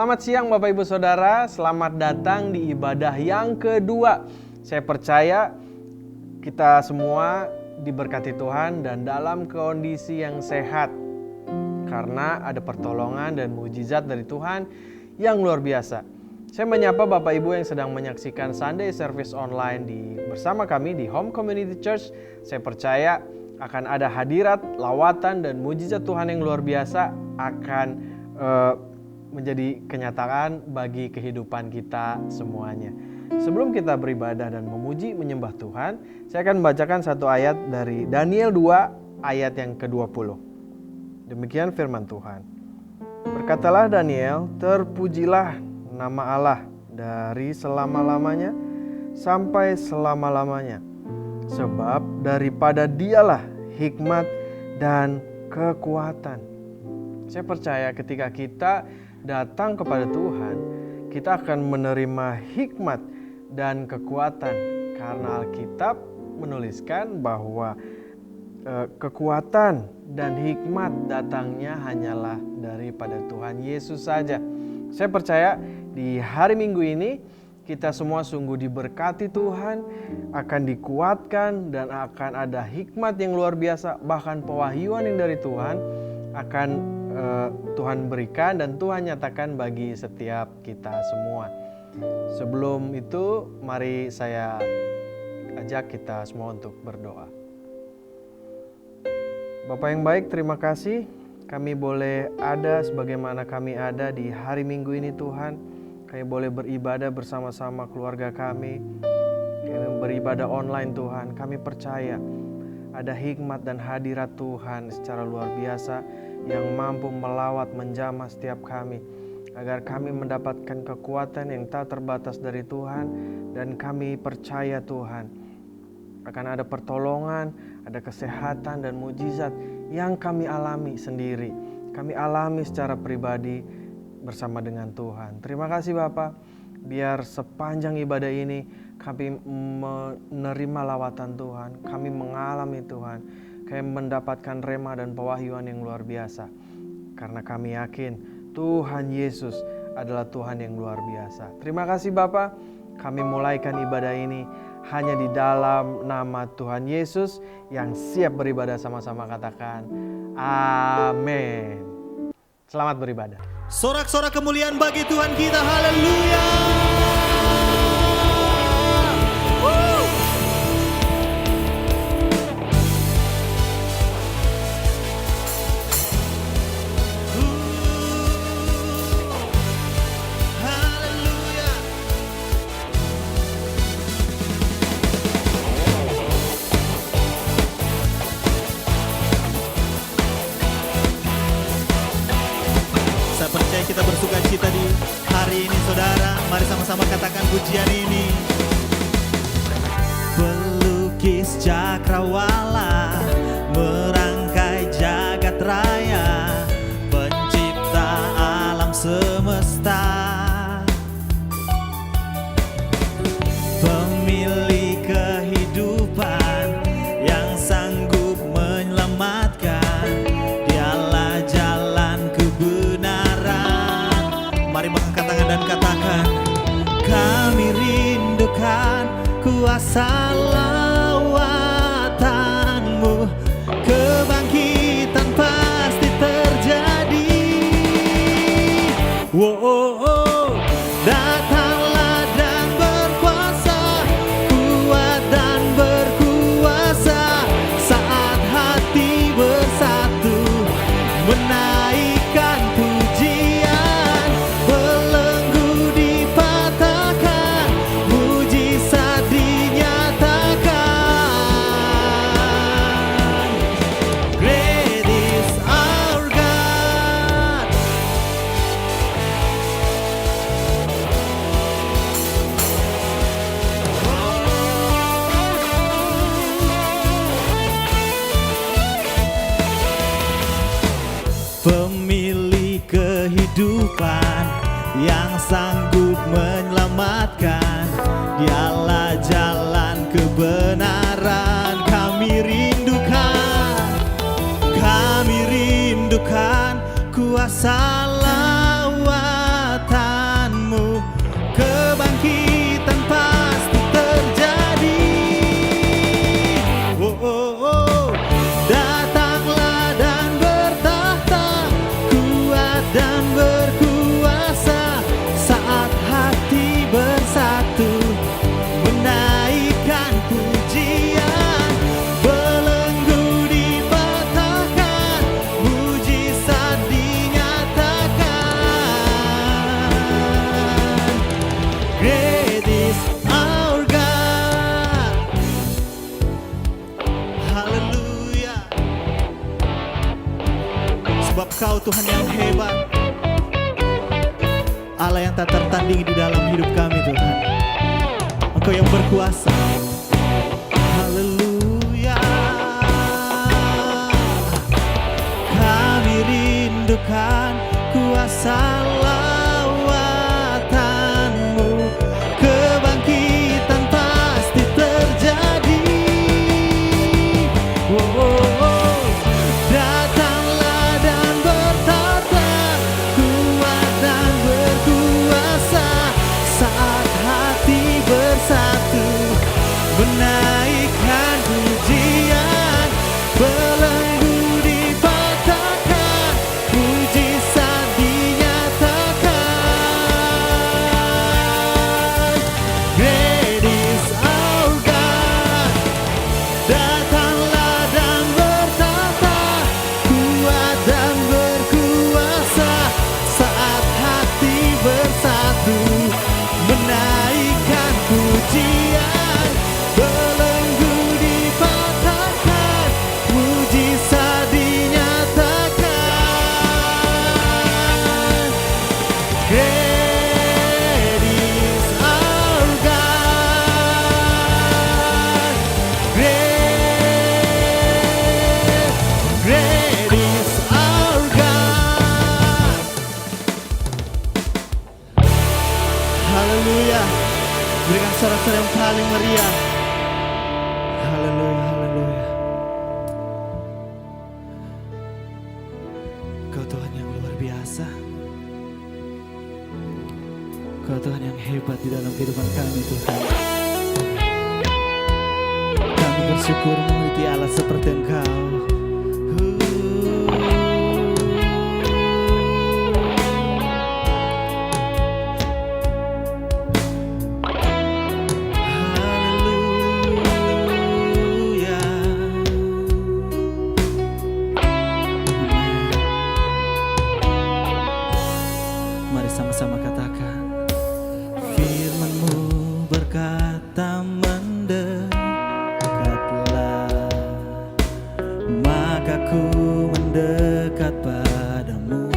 Selamat siang Bapak Ibu Saudara, selamat datang di ibadah yang kedua. Saya percaya kita semua diberkati Tuhan dan dalam kondisi yang sehat. Karena ada pertolongan dan mujizat dari Tuhan yang luar biasa. Saya menyapa Bapak Ibu yang sedang menyaksikan Sunday Service online bersama kami di Home Community Church. Saya percaya akan ada hadirat, lawatan dan mujizat Tuhan yang luar biasa akan menjadi kenyataan bagi kehidupan kita semuanya. Sebelum kita beribadah dan memuji menyembah Tuhan, saya akan membacakan satu ayat dari Daniel 2 ayat yang ke-20. Demikian firman Tuhan. Berkatalah Daniel, terpujilah nama Allah dari selama-lamanya sampai selama-lamanya. Sebab daripada Dialah hikmat dan kekuatan. Saya percaya ketika kita datang kepada Tuhan, kita akan menerima hikmat dan kekuatan. Karena Alkitab menuliskan bahwa kekuatan dan hikmat datangnya hanyalah daripada Tuhan Yesus saja. Saya percaya di hari Minggu ini kita semua sungguh diberkati Tuhan, akan dikuatkan dan akan ada hikmat yang luar biasa, bahkan pewahyuan yang dari Tuhan akan Tuhan berikan dan Tuhan nyatakan bagi setiap kita semua. Sebelum itu, mari saya ajak kita semua untuk berdoa. Bapak yang baik, terima kasih kami boleh ada sebagaimana kami ada di hari Minggu ini Tuhan. Kami boleh beribadah bersama-sama keluarga kami. Kami beribadah online Tuhan. Kami percaya ada hikmat dan hadirat Tuhan secara luar biasa yang mampu melawat menjamah setiap kami, agar kami mendapatkan kekuatan yang tak terbatas dari Tuhan. Dan kami percaya Tuhan akan ada pertolongan, ada kesehatan dan mujizat yang kami alami sendiri. Kami alami secara pribadi bersama dengan Tuhan. Terima kasih Bapak, biar sepanjang ibadah ini kami menerima lawatan Tuhan, kami mengalami Tuhan, kami mendapatkan rema dan pewahyuan yang luar biasa. Karena kami yakin Tuhan Yesus adalah Tuhan yang luar biasa. Terima kasih Bapak, kami mulaikan ibadah ini hanya di dalam nama Tuhan Yesus yang siap beribadah sama-sama, katakan amin. Selamat beribadah. Sorak-sorak kemuliaan bagi Tuhan kita, haleluya. Kita bersuka cita di hari ini saudara. Mari sama-sama katakan pujian ini. Pelukis cakrawala, merangkai jagat raya, pencipta alam semesta, pemilik kehidupan yang sanggup menyelamatkan, Dialah jalan kebenaran. Mari mengangkat tangan dan katakan, kami rindukan kuasa lawatanmu, kebangkitan pasti terjadi. Datanglah dan berkuasa, kuat dan berkuasa, saat hati bersatu menaikkan pujian, belenggu dipatahkan, mujizat dinyatakan. Great is our God. Pemilik kehidupan yang sanggup menyelamatkan, Dialah jalan kebenaran. Kami rindukan kuasa lawatan Sebab Kau Tuhan yang hebat, Allah yang tak tertandingi di dalam hidup kami Tuhan. Engkau yang berkuasa. Haleluya. Kami rindukan kuasa lawatan-Mu, kebangkitan pasti terjadi. Datanglah dan bertata, kuat dan berkuasa, saat hati bersatu, menaikkan pujian, belenggu dipatahkan, mujizat dinyatakan. Great is our God. Datanglah dan bertata, kuat dan berkuasa, saat hati bersatu, menaikkan pujian, belenggu dipatahkan, mujizat dinyatakan. Great is our God. Great is our God. Haleluya. Berikan sorak-sorai yang paling meriah. Haleluya, haleluya. Kau Tuhan yang luar biasa. Kau Tuhan yang hebat di dalam kehidupan kami Tuhan. Kami bersyukur memiliki Allah seperti Engkau. Haleluya. Mari sama-sama katakan. Firman-Mu berkata mendekatlah, maka ku mendekat padamu.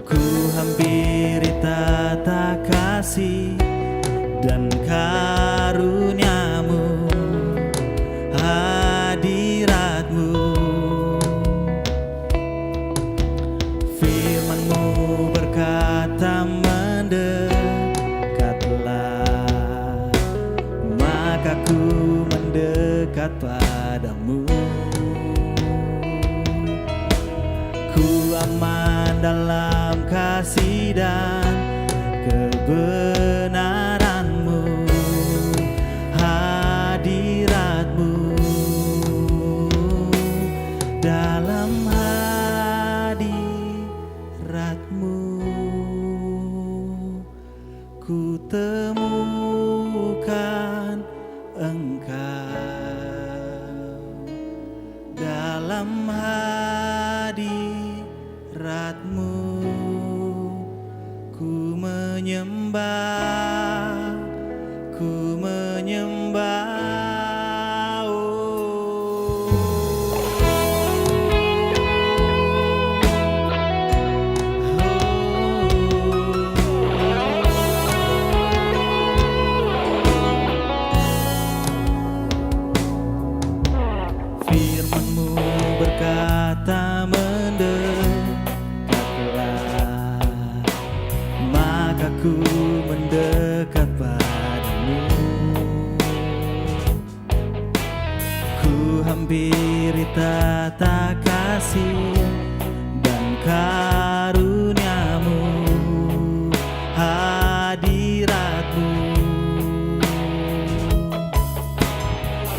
Ku hampiri tata kasih dan karunia-Mu, hadirat-Mu. Firman-Mu berkata mendekatlah, maka ku mendekat padamu. Ku aman dalam kasih dan kebenaran-Mu, hadirat-Mu. Dalam hadirat-Mu ku temukan Engkau. Dalam hadirat-Mu ku menyembah, ku menyembah. Firman-Mu berkata mendekatlah, maka ku mendekat padamu. Ku hampiri tata kasih dan karunia-Mu, hadirat-Mu.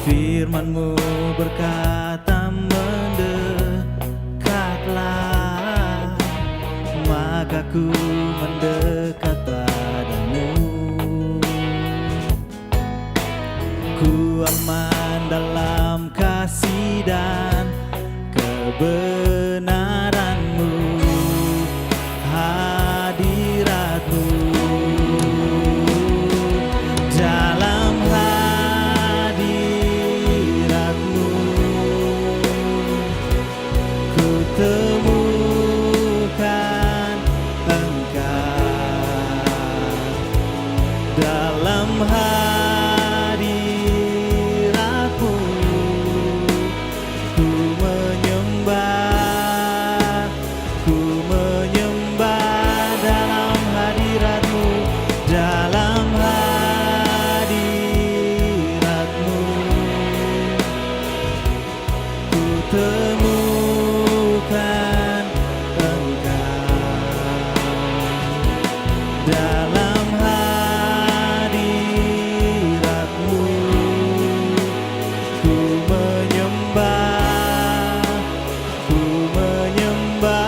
Firman-Mu berkata mendekatlah, maka ku mendekat padamu. Ku aman dalam kasih dan kebenaran-Mu, hadirat-Mu. Dalam hadirat-Mu temukan Engkau dalam hadirat-Mu. Ku menyembah, ku menyembah.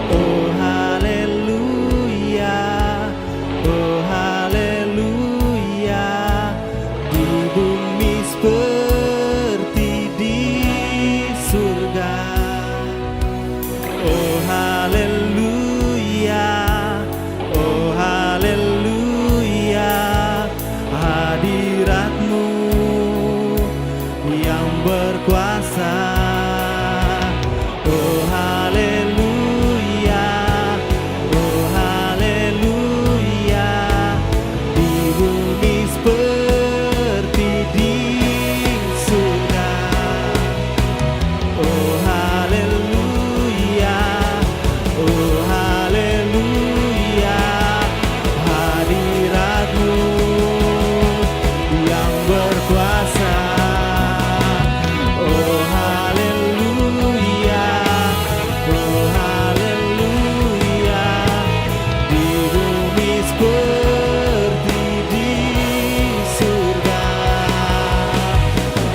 Oh haleluya, oh haleluya, di bumi seperti di surga. Oh haleluya, oh haleluya, hadirat-Mu yang berkuasa. Oh haleluya, oh haleluya, di bumi seperti di surga. Oh haleluya, oh haleluya, hadirat-Mu yang berkuasa. Oh haleluya, oh haleluya, di bumi seperti di surga.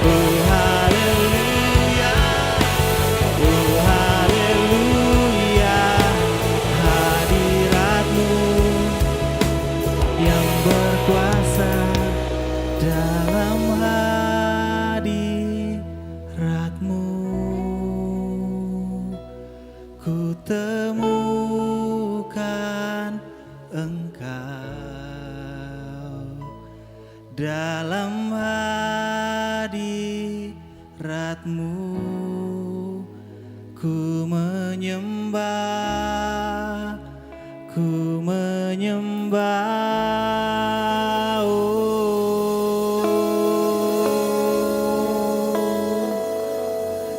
Oh haleluya, oh haleluya, hadirat-Mu yang berkuasa dalam hadirat-Mu. Ku temukan Engkau dalam hadirat-Mu. Ku menyembah, ku menyembah.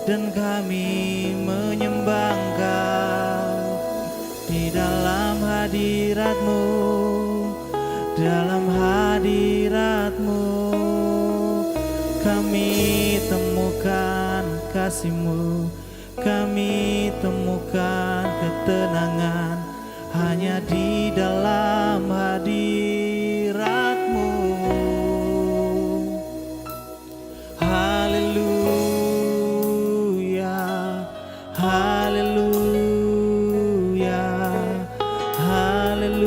Dan kami menyembah Engkau di dalam hadirat-Mu, dalam hadirat-Mu kami temukan kasih-Mu, kami temukan ketenangan hanya di dalam hadirat-Mu. Haleluya, haleluya, haleluya.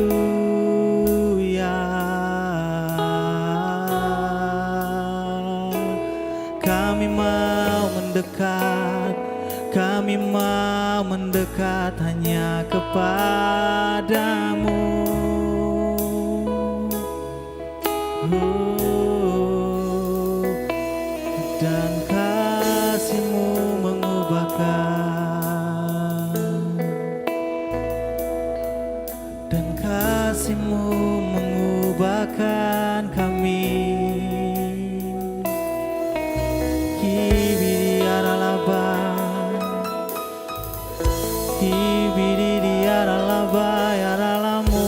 Kami mau mendekat, kami mau mendekat hanya kepadamu. Dan kasih-Mu mengubahkan, dan kasih-Mu mengubahkan kami. Kibiriaralaba, kibiriaralaba yaralamu.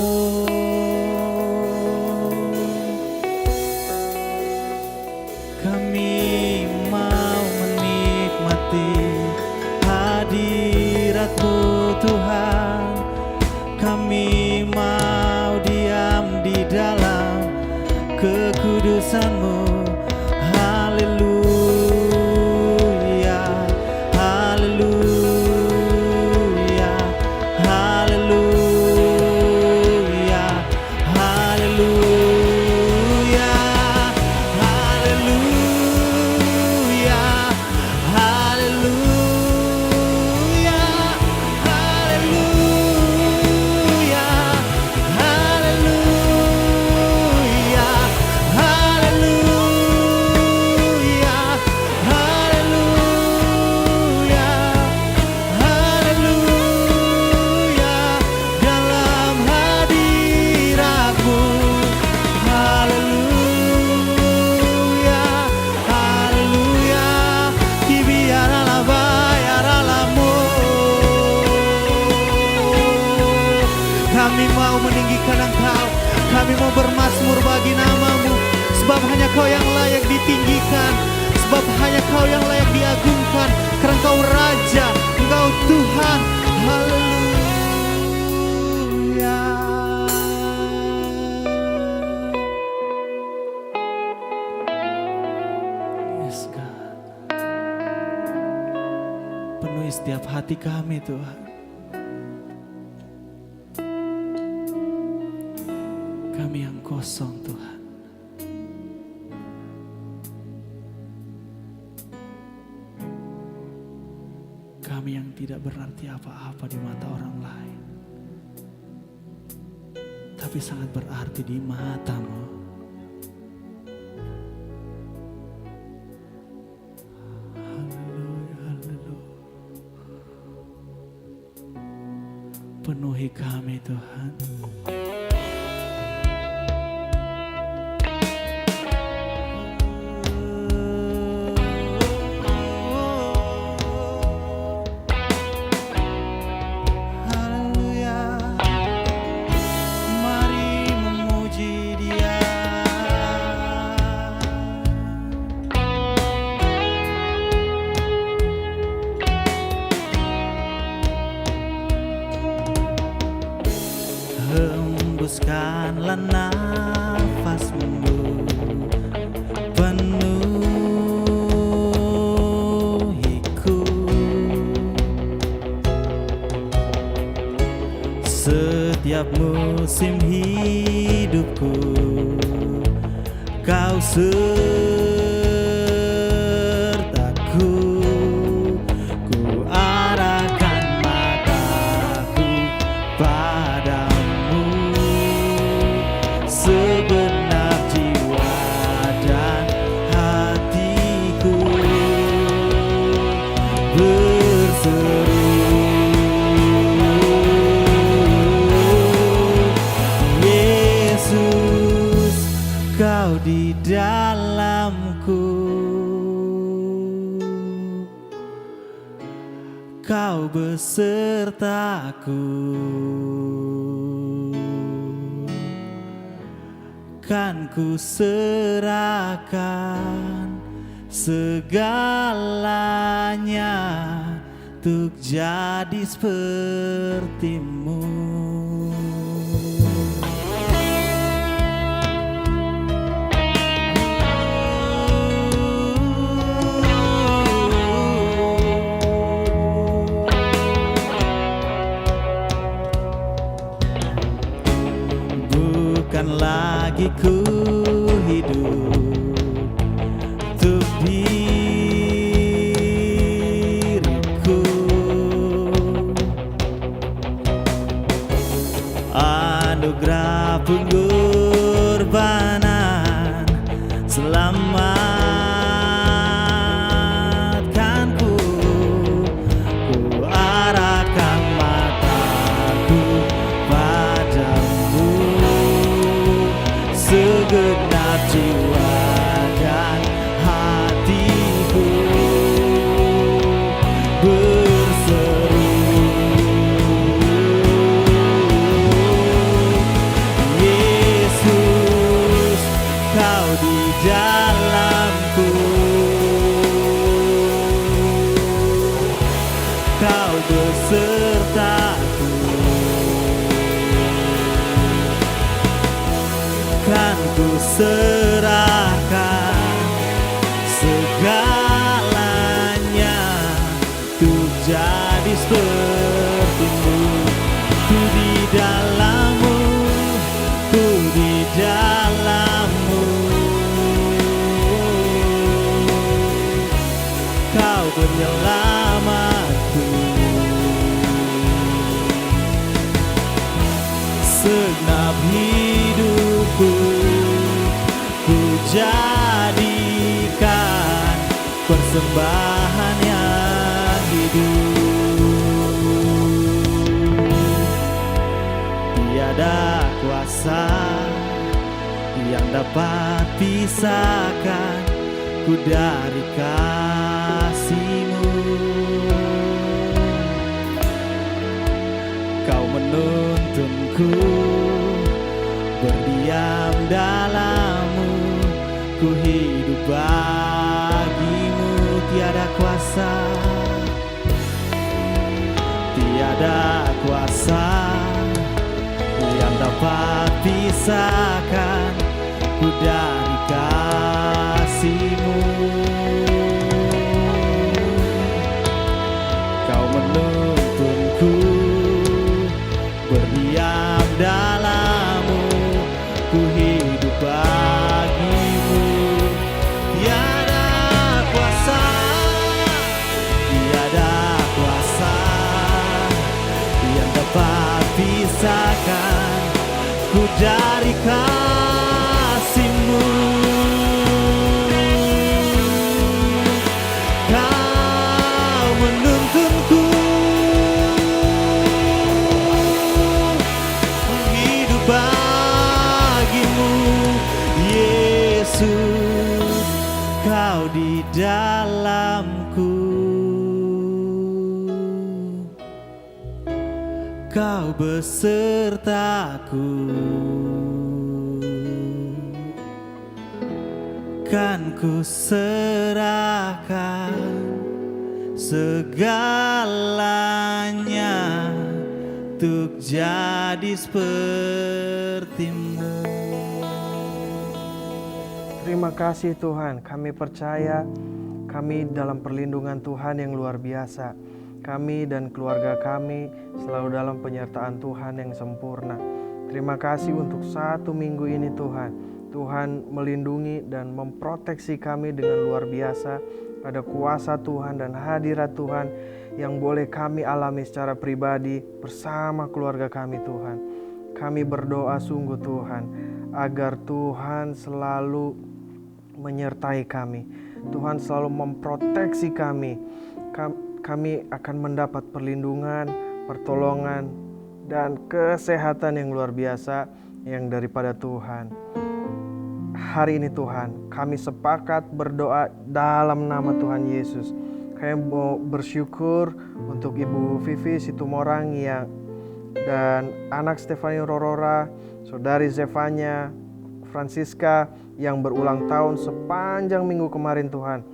Kami mau menikmati hadirat-Mu Tuhan. Kami mau diam di dalam kekudusan-Mu. Haleluya, haleluya, haleluya, haleluya, haleluya, haleluya, haleluya, haleluya, haleluya. Mazmur bagi nama-Mu, sebab hanya Kau yang layak ditinggikan, sebab hanya Kau yang layak diagungkan, karena Kau Raja, Engkau Tuhan. Haleluya. Yes, God. Penuhi setiap hati kami, Tuhan. Kami yang kosong, Tuhan. Kami yang tidak berarti apa-apa di mata orang lain, tapi sangat berarti di mata-Mu. Haleluya, haleluya. Penuhi kami, Tuhan. Hembuskanlah nafas-Mu, penuhiku. Setiap musim hidupku, Kau sertaku. Ku arahkan mataku padamu, segenap jiwa dan hatiku berseru, Yesus, Kau di dalamku, Kau besertaku. Kan ku serahkan segalanya untuk jadi seperti-Mu. Bukan lagi ku hidup untuk diriku, anugerah pengorbanan selamatkanku. Ku arahkan mataku padamu, segenap jiwa dan hatiku berseru, Yesus, Kau di dalamku, Kau besertaku. Kan ku serahkan segalanya untuk jadi seperti-Mu. Ku di dalam-Mu, ku di dalam-Mu, Kau penyelamatku. Segenap hidupku ku jadikan persembahan yang hidup. Tiada kuasa yang dapat pisahkan ku dari kasih-Mu. Kau menuntunku berdiam dalam-Mu, ku hidup bagimu. Tiada kuasa, tiada kuasa yang dapat pisahkan ku dari kasih-Mu. Kau menuntunku berdiam dalam-Mu, ku hidup bagimu. Tiada kuasa, tiada kuasa yang dapat pisahkan ku dari kasih-Mu. Kau menuntunku hidup bagimu, Yesus, Kau di dalamku, Kau besertaku, kan ku serahkan segalanya untuk jadi seperti-Mu. Terima kasih Tuhan, kami percaya kami dalam perlindungan Tuhan yang luar biasa. Kami dan keluarga kami selalu dalam penyertaan Tuhan yang sempurna. Terima kasih untuk 1 minggu ini Tuhan. Tuhan melindungi dan memproteksi kami dengan luar biasa. Ada kuasa Tuhan dan hadirat Tuhan yang boleh kami alami secara pribadi bersama keluarga kami Tuhan. Kami berdoa sungguh Tuhan agar Tuhan selalu menyertai kami. Tuhan selalu memproteksi kami. Kami akan mendapat perlindungan, pertolongan, dan kesehatan yang luar biasa yang daripada Tuhan. Hari ini Tuhan, kami sepakat berdoa dalam nama Tuhan Yesus. Kami mau bersyukur untuk Ibu Vivi Situmorang yang dan anak Stefani Rorora, saudari Zevanya Francisca yang berulang tahun sepanjang minggu kemarin Tuhan.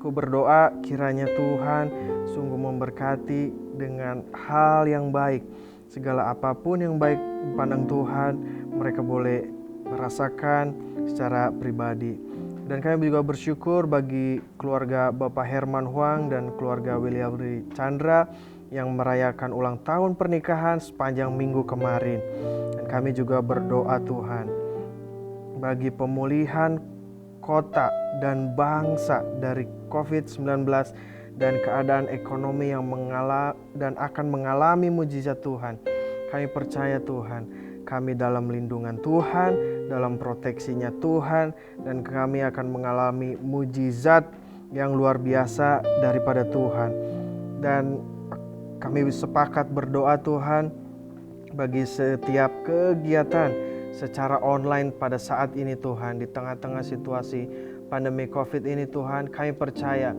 Ku berdoa kiranya Tuhan sungguh memberkati dengan hal yang baik. Segala apapun yang baik pandang Tuhan, mereka boleh merasakan secara pribadi. Dan kami juga bersyukur bagi keluarga Bapak Herman Huang dan keluarga William Chandra yang merayakan ulang tahun pernikahan sepanjang minggu kemarin. Dan kami juga berdoa Tuhan bagi pemulihan kota dan bangsa dari COVID-19 dan keadaan ekonomi yang akan mengalami mujizat Tuhan. Kami percaya Tuhan, kami dalam lindungan Tuhan, dalam proteksinya Tuhan, dan kami akan mengalami mujizat yang luar biasa daripada Tuhan. Dan kami sepakat berdoa Tuhan bagi setiap kegiatan secara online pada saat ini Tuhan, di tengah-tengah situasi pandemi COVID ini Tuhan, kami percaya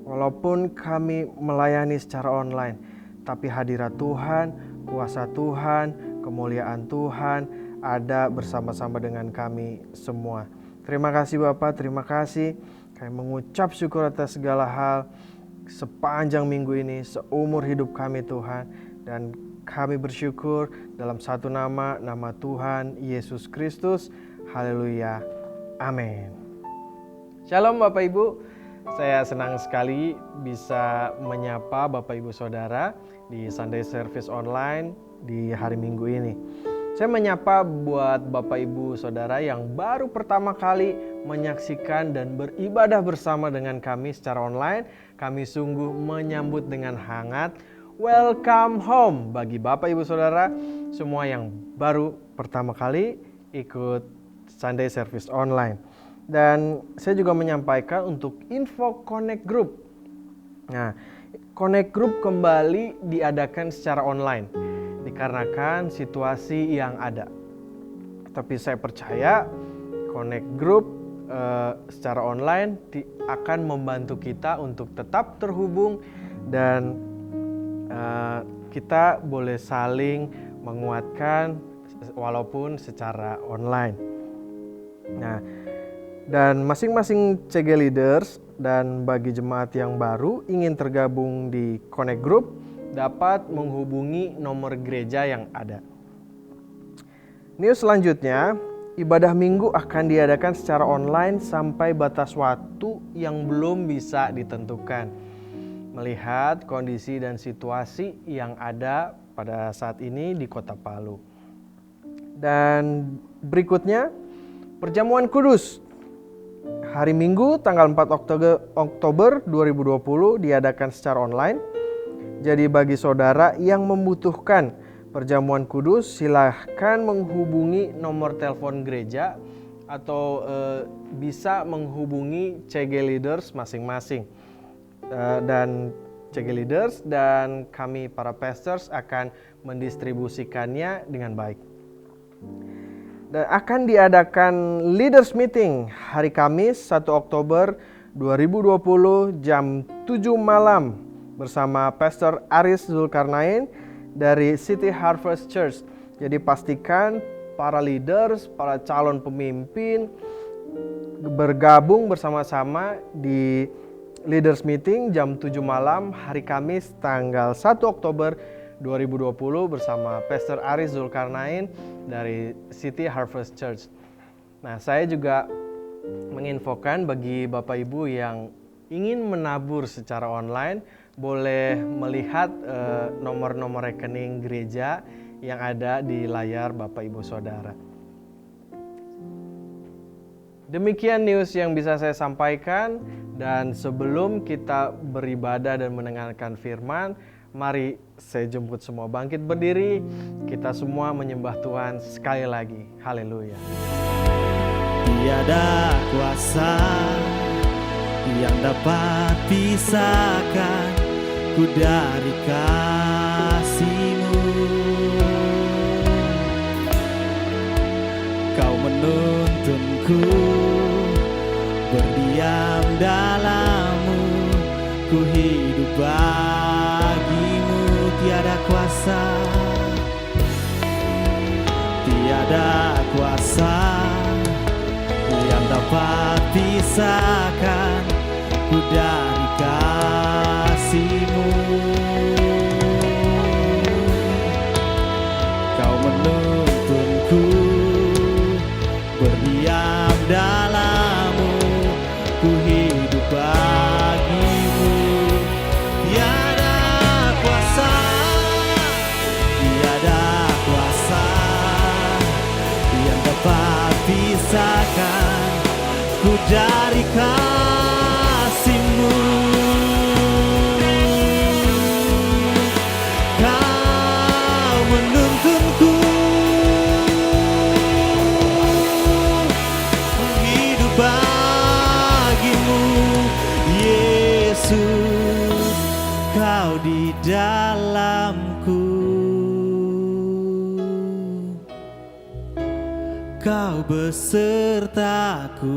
walaupun kami melayani secara online, tapi hadirat Tuhan, kuasa Tuhan, kemuliaan Tuhan ada bersama-sama dengan kami semua. Terima kasih Bapak, terima kasih. Kami mengucap syukur atas segala hal sepanjang minggu ini, seumur hidup kami Tuhan. Dan kami bersyukur dalam satu nama Tuhan Yesus Kristus. Haleluya. Amin. Shalom Bapak Ibu. Saya senang sekali bisa menyapa Bapak Ibu Saudara di Sunday Service Online di hari Minggu ini. Saya menyapa buat Bapak Ibu Saudara yang baru pertama kali menyaksikan dan beribadah bersama dengan kami secara online. Kami sungguh menyambut dengan hangat. Welcome home bagi Bapak Ibu Saudara semua yang baru pertama kali ikut Sunday Service Online. Dan saya juga menyampaikan untuk info Connect Group. Nah, Connect Group kembali diadakan secara online dikarenakan situasi yang ada. Tapi saya percaya Connect Group secara online akan membantu kita untuk tetap terhubung dan kita boleh saling menguatkan walaupun secara online. Nah, dan masing-masing CG Leaders dan bagi jemaat yang baru ingin tergabung di Connect Group dapat menghubungi nomor gereja yang ada. News selanjutnya, ibadah minggu akan diadakan secara online sampai batas waktu yang belum bisa ditentukan. Melihat kondisi dan situasi yang ada pada saat ini di Kota Palu. Dan berikutnya, perjamuan kudus. Hari Minggu tanggal 4 Oktober 2020 diadakan secara online. Jadi bagi saudara yang membutuhkan perjamuan kudus, silahkan menghubungi nomor telepon gereja atau bisa menghubungi CG Leaders masing-masing. Dan CG Leaders dan kami para pastors akan mendistribusikannya dengan baik. Dan akan diadakan Leaders Meeting hari Kamis 1 Oktober 2020 jam 7 malam bersama Pastor Aris Zulkarnain dari City Harvest Church. Jadi pastikan para leaders, para calon pemimpin bergabung bersama-sama di Leaders Meeting jam 7 malam hari Kamis tanggal 1 Oktober 2020 bersama Pastor Aris Zulkarnain dari City Harvest Church. Nah, saya juga menginfokan bagi Bapak Ibu yang ingin menabur secara online, boleh melihat nomor-nomor rekening gereja yang ada di layar Bapak Ibu Saudara. Demikian news yang bisa saya sampaikan, dan sebelum kita beribadah dan mendengarkan firman, mari saya jemput semua bangkit berdiri, kita semua menyembah Tuhan sekali lagi. Haleluya. Tiada kuasa yang dapat pisahkan ku dari kasih-Mu. Kau menuntunku berdiam dalam-Mu, ku hidup bagi-Mu. Tiada kuasa, tiada kuasa yang dapat pisahkan ku dari kasih-Mu. Kau menuntunku berdiam dalam-Mu, ku hidup bagi-Mu. Tiada kuasa, tiada kuasa yang dapat pisahkan ku dari kasih-Mu. Kau menuntunku hidup bagi-Mu, Yesus, Kau di dalamku. Kau besertaku,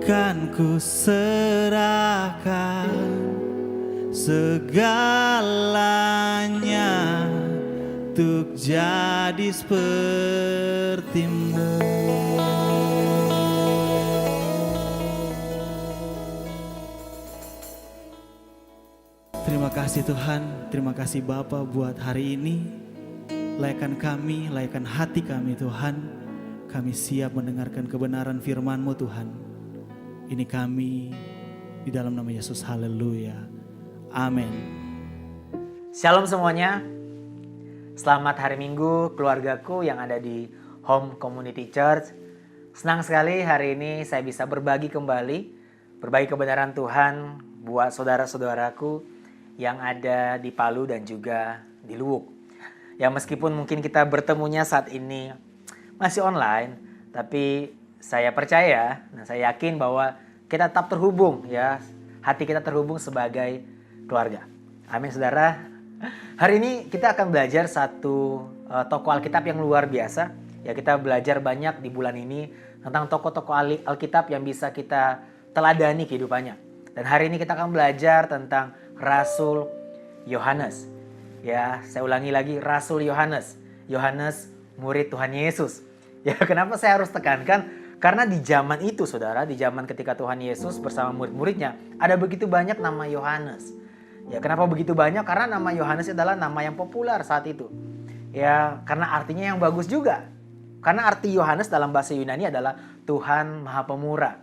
kan ku serahkan segalanya untuk jadi seperti-Mu. Terima kasih Tuhan, terima kasih Bapa buat hari ini. Layakkan kami, layakkan hati kami Tuhan. Kami siap mendengarkan kebenaran firman-Mu Tuhan. Ini kami di dalam nama Yesus, haleluya, amin. Shalom semuanya. Selamat hari Minggu keluargaku yang ada di Home Community Church. Senang sekali hari ini saya bisa berbagi kembali, berbagi kebenaran Tuhan buat saudara-saudaraku yang ada di Palu dan juga di Luwuk. Ya meskipun mungkin kita bertemunya saat ini masih online, tapi saya percaya dan saya yakin bahwa kita tetap terhubung ya. Hati kita terhubung sebagai keluarga. Amin saudara. Hari ini kita akan belajar satu tokoh Alkitab yang luar biasa. Ya kita belajar banyak di bulan ini tentang tokoh-tokoh Alkitab yang bisa kita teladani kehidupannya. Dan hari ini kita akan belajar tentang Rasul Yohanes. Ya, saya ulangi lagi, Rasul Yohanes. Yohanes, murid Tuhan Yesus. Ya, kenapa saya harus tekankan? Karena di zaman itu, saudara, di zaman ketika Tuhan Yesus bersama murid-muridnya, ada begitu banyak nama Yohanes. Ya, kenapa begitu banyak? Karena nama Yohanes adalah nama yang populer saat itu. Ya, karena artinya yang bagus juga. Karena arti Yohanes dalam bahasa Yunani adalah Tuhan Maha Pemurah.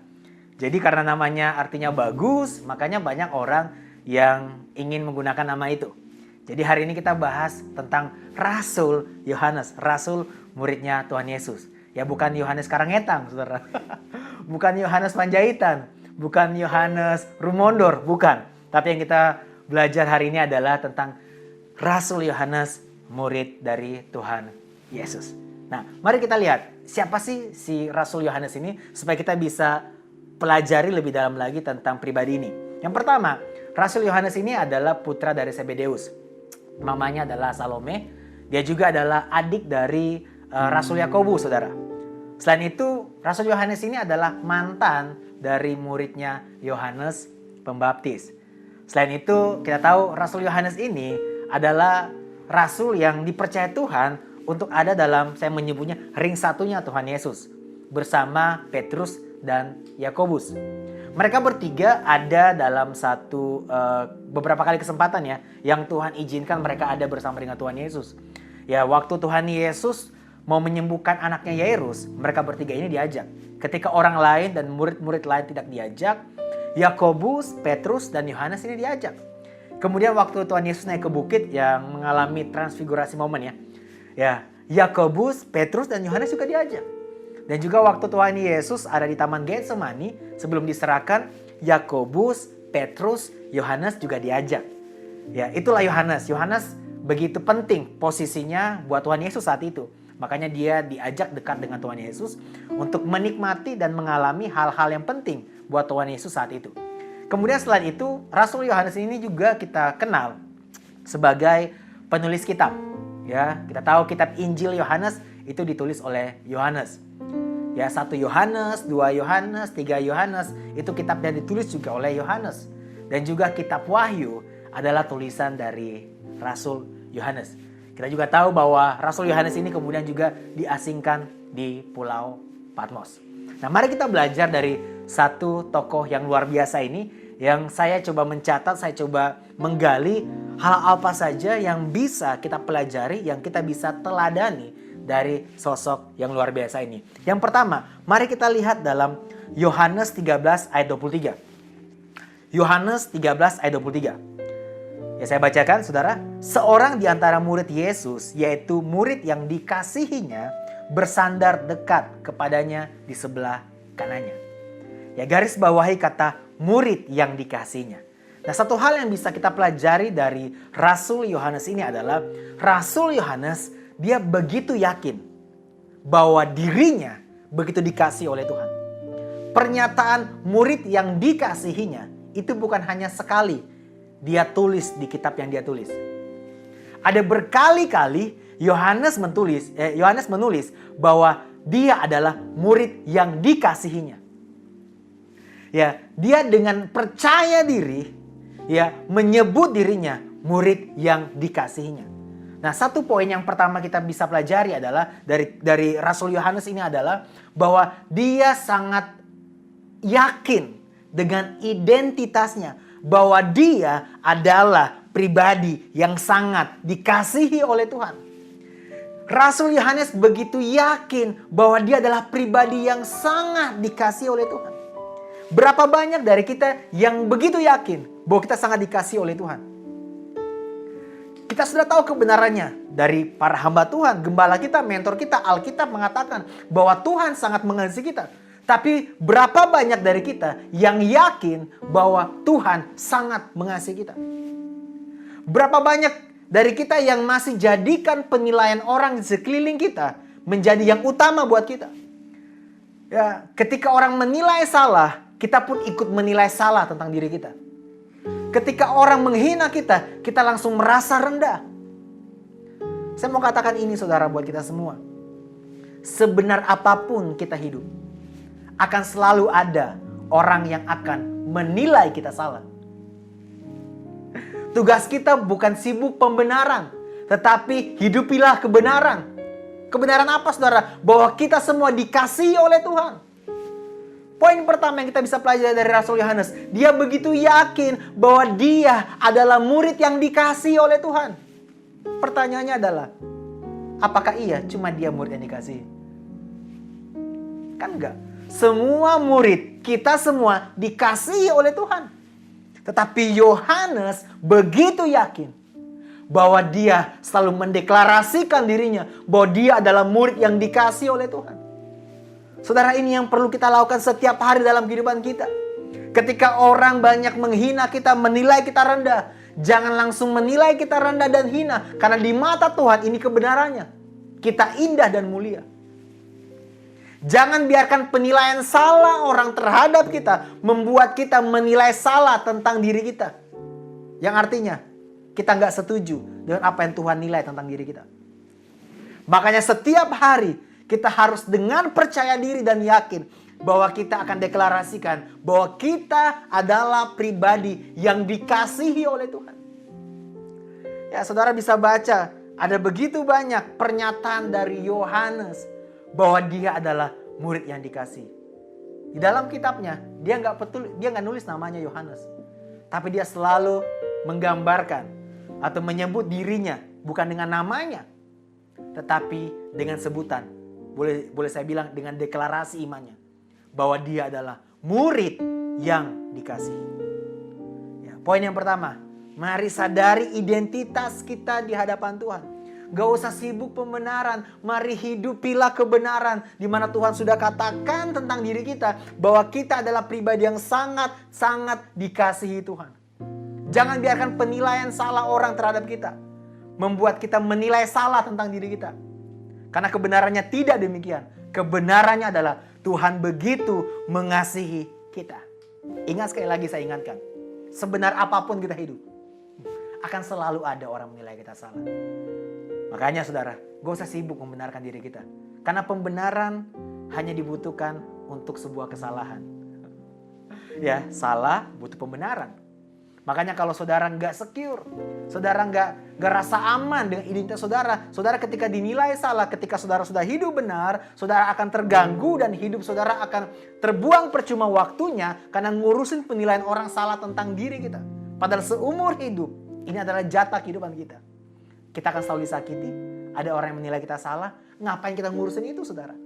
Jadi karena namanya artinya bagus, makanya banyak orang yang ingin menggunakan nama itu. Jadi hari ini kita bahas tentang Rasul Yohanes, Rasul muridnya Tuhan Yesus. Ya bukan Yohanes Karangetang, saudara. Bukan Yohanes Panjaitan, bukan Yohanes Rumondor, bukan. Tapi yang kita belajar hari ini adalah tentang Rasul Yohanes, murid dari Tuhan Yesus. Nah, mari kita lihat siapa sih si Rasul Yohanes ini supaya kita bisa pelajari lebih dalam lagi tentang pribadi ini. Yang pertama, Rasul Yohanes ini adalah putra dari Zebedeus. Mamanya adalah Salome. Dia juga adalah adik dari Rasul Yakobus, saudara. Selain itu, Rasul Yohanes ini adalah mantan dari muridnya Yohanes Pembaptis. Selain itu, kita tahu Rasul Yohanes ini adalah rasul yang dipercaya Tuhan untuk ada dalam, saya menyebutnya, ring satunya Tuhan Yesus bersama Petrus dan Yakobus. Mereka bertiga ada dalam beberapa kali kesempatan ya yang Tuhan izinkan mereka ada bersama dengan Tuhan Yesus. Ya, waktu Tuhan Yesus mau menyembuhkan anaknya Yairus, mereka bertiga ini diajak. Ketika orang lain dan murid-murid lain tidak diajak, Yakobus, Petrus, dan Yohanes ini diajak. Kemudian waktu Tuhan Yesus naik ke bukit yang mengalami transfigurasi momen ya Yakobus, Petrus, dan Yohanes juga diajak. Dan juga waktu Tuhan Yesus ada di Taman Getsemani sebelum diserahkan, Yakobus, Petrus, Yohanes juga diajak. Ya, itulah Yohanes. Yohanes begitu penting posisinya buat Tuhan Yesus saat itu. Makanya dia diajak dekat dengan Tuhan Yesus untuk menikmati dan mengalami hal-hal yang penting buat Tuhan Yesus saat itu. Kemudian selain itu, Rasul Yohanes ini juga kita kenal sebagai penulis kitab. Ya, kita tahu kitab Injil Yohanes itu ditulis oleh Yohanes. Ya, 1 Yohanes, 2 Yohanes, 3 Yohanes, itu kitab yang ditulis juga oleh Yohanes. Dan juga kitab Wahyu adalah tulisan dari Rasul Yohanes. Kita juga tahu bahwa Rasul Yohanes ini kemudian juga diasingkan di Pulau Patmos. Nah, mari kita belajar dari satu tokoh yang luar biasa ini, yang saya coba mencatat, saya coba menggali hal apa saja yang bisa kita pelajari, yang kita bisa teladani dari sosok yang luar biasa ini. Yang pertama, mari kita lihat dalam Yohanes 13 ayat 23. Yohanes 13 ayat 23. Ya, saya bacakan, saudara. Seorang di antara murid Yesus, yaitu murid yang dikasihinya, bersandar dekat kepadanya di sebelah kanannya. Ya, garis bawahi kata murid yang dikasihinya. Nah, satu hal yang bisa kita pelajari dari Rasul Yohanes ini adalah Rasul Yohanes dia begitu yakin bahwa dirinya begitu dikasihi oleh Tuhan. Pernyataan murid yang dikasihinya itu bukan hanya sekali dia tulis di kitab yang dia tulis. Ada berkali-kali Yohanes menulis bahwa dia adalah murid yang dikasihinya. Ya, dia dengan percaya diri ya menyebut dirinya murid yang dikasihinya. Nah, satu poin yang pertama kita bisa pelajari adalah dari Rasul Yohanes ini adalah bahwa dia sangat yakin dengan identitasnya, bahwa dia adalah pribadi yang sangat dikasihi oleh Tuhan. Rasul Yohanes begitu yakin bahwa dia adalah pribadi yang sangat dikasihi oleh Tuhan. Berapa banyak dari kita yang begitu yakin bahwa kita sangat dikasihi oleh Tuhan? Kita sudah tahu kebenarannya dari para hamba Tuhan, gembala kita, mentor kita, Alkitab mengatakan bahwa Tuhan sangat mengasihi kita. Tapi berapa banyak dari kita yang yakin bahwa Tuhan sangat mengasihi kita? Berapa banyak dari kita yang masih jadikan penilaian orang di sekeliling kita menjadi yang utama buat kita? Ya, ketika orang menilai salah, kita pun ikut menilai salah tentang diri kita. Ketika orang menghina kita, kita langsung merasa rendah. Saya mau katakan ini, saudara, buat kita semua. Sebenar apapun kita hidup, akan selalu ada orang yang akan menilai kita salah. Tugas kita bukan sibuk pembenaran, tetapi hidupilah kebenaran. Kebenaran apa saudara? Bahwa kita semua dikasihi oleh Tuhan. Poin pertama yang kita bisa pelajari dari Rasul Yohanes, dia begitu yakin bahwa dia adalah murid yang dikasihi oleh Tuhan. Pertanyaannya adalah, apakah iya cuma dia murid yang dikasihi? Kan enggak. Semua murid, kita semua dikasihi oleh Tuhan. Tetapi Yohanes begitu yakin bahwa dia selalu mendeklarasikan dirinya bahwa dia adalah murid yang dikasihi oleh Tuhan. Saudara, ini yang perlu kita lakukan setiap hari dalam kehidupan kita. Ketika orang banyak menghina kita, menilai kita rendah, jangan langsung menilai kita rendah dan hina. Karena di mata Tuhan ini kebenarannya. Kita indah dan mulia. Jangan biarkan penilaian salah orang terhadap kita membuat kita menilai salah tentang diri kita. Yang artinya kita nggak setuju dengan apa yang Tuhan nilai tentang diri kita. Makanya setiap hari kita harus dengan percaya diri dan yakin bahwa kita akan deklarasikan bahwa kita adalah pribadi yang dikasihi oleh Tuhan. Ya, saudara bisa baca, ada begitu banyak pernyataan dari Yohanes bahwa dia adalah murid yang dikasihi. Di dalam kitabnya, dia nggak nulis namanya Yohanes. Tapi dia selalu menggambarkan atau menyebut dirinya bukan dengan namanya, tetapi dengan sebutan. Boleh saya bilang dengan deklarasi imannya. Bahwa dia adalah murid yang dikasihi. Ya, poin yang pertama, mari sadari identitas kita di hadapan Tuhan. Gak usah sibuk pembenaran, mari hidupilah kebenaran. Di mana Tuhan sudah katakan tentang diri kita bahwa kita adalah pribadi yang sangat-sangat dikasihi Tuhan. Jangan biarkan penilaian salah orang terhadap kita membuat kita menilai salah tentang diri kita. Karena kebenarannya tidak demikian. Kebenarannya adalah Tuhan begitu mengasihi kita. Ingat, sekali lagi saya ingatkan. Sebenar apapun kita hidup, akan selalu ada orang menilai kita salah. Makanya saudara, gak usah sibuk membenarkan diri kita. Karena pembenaran hanya dibutuhkan untuk sebuah kesalahan. Ya, salah butuh pembenaran. Makanya kalau saudara nggak secure, saudara nggak rasa aman dengan identitas saudara, saudara ketika dinilai salah, ketika saudara sudah hidup benar, saudara akan terganggu dan hidup saudara akan terbuang percuma waktunya karena ngurusin penilaian orang salah tentang diri kita. Padahal seumur hidup, ini adalah jatah kehidupan kita. Kita akan selalu disakiti, ada orang yang menilai kita salah, ngapain kita ngurusin itu saudara?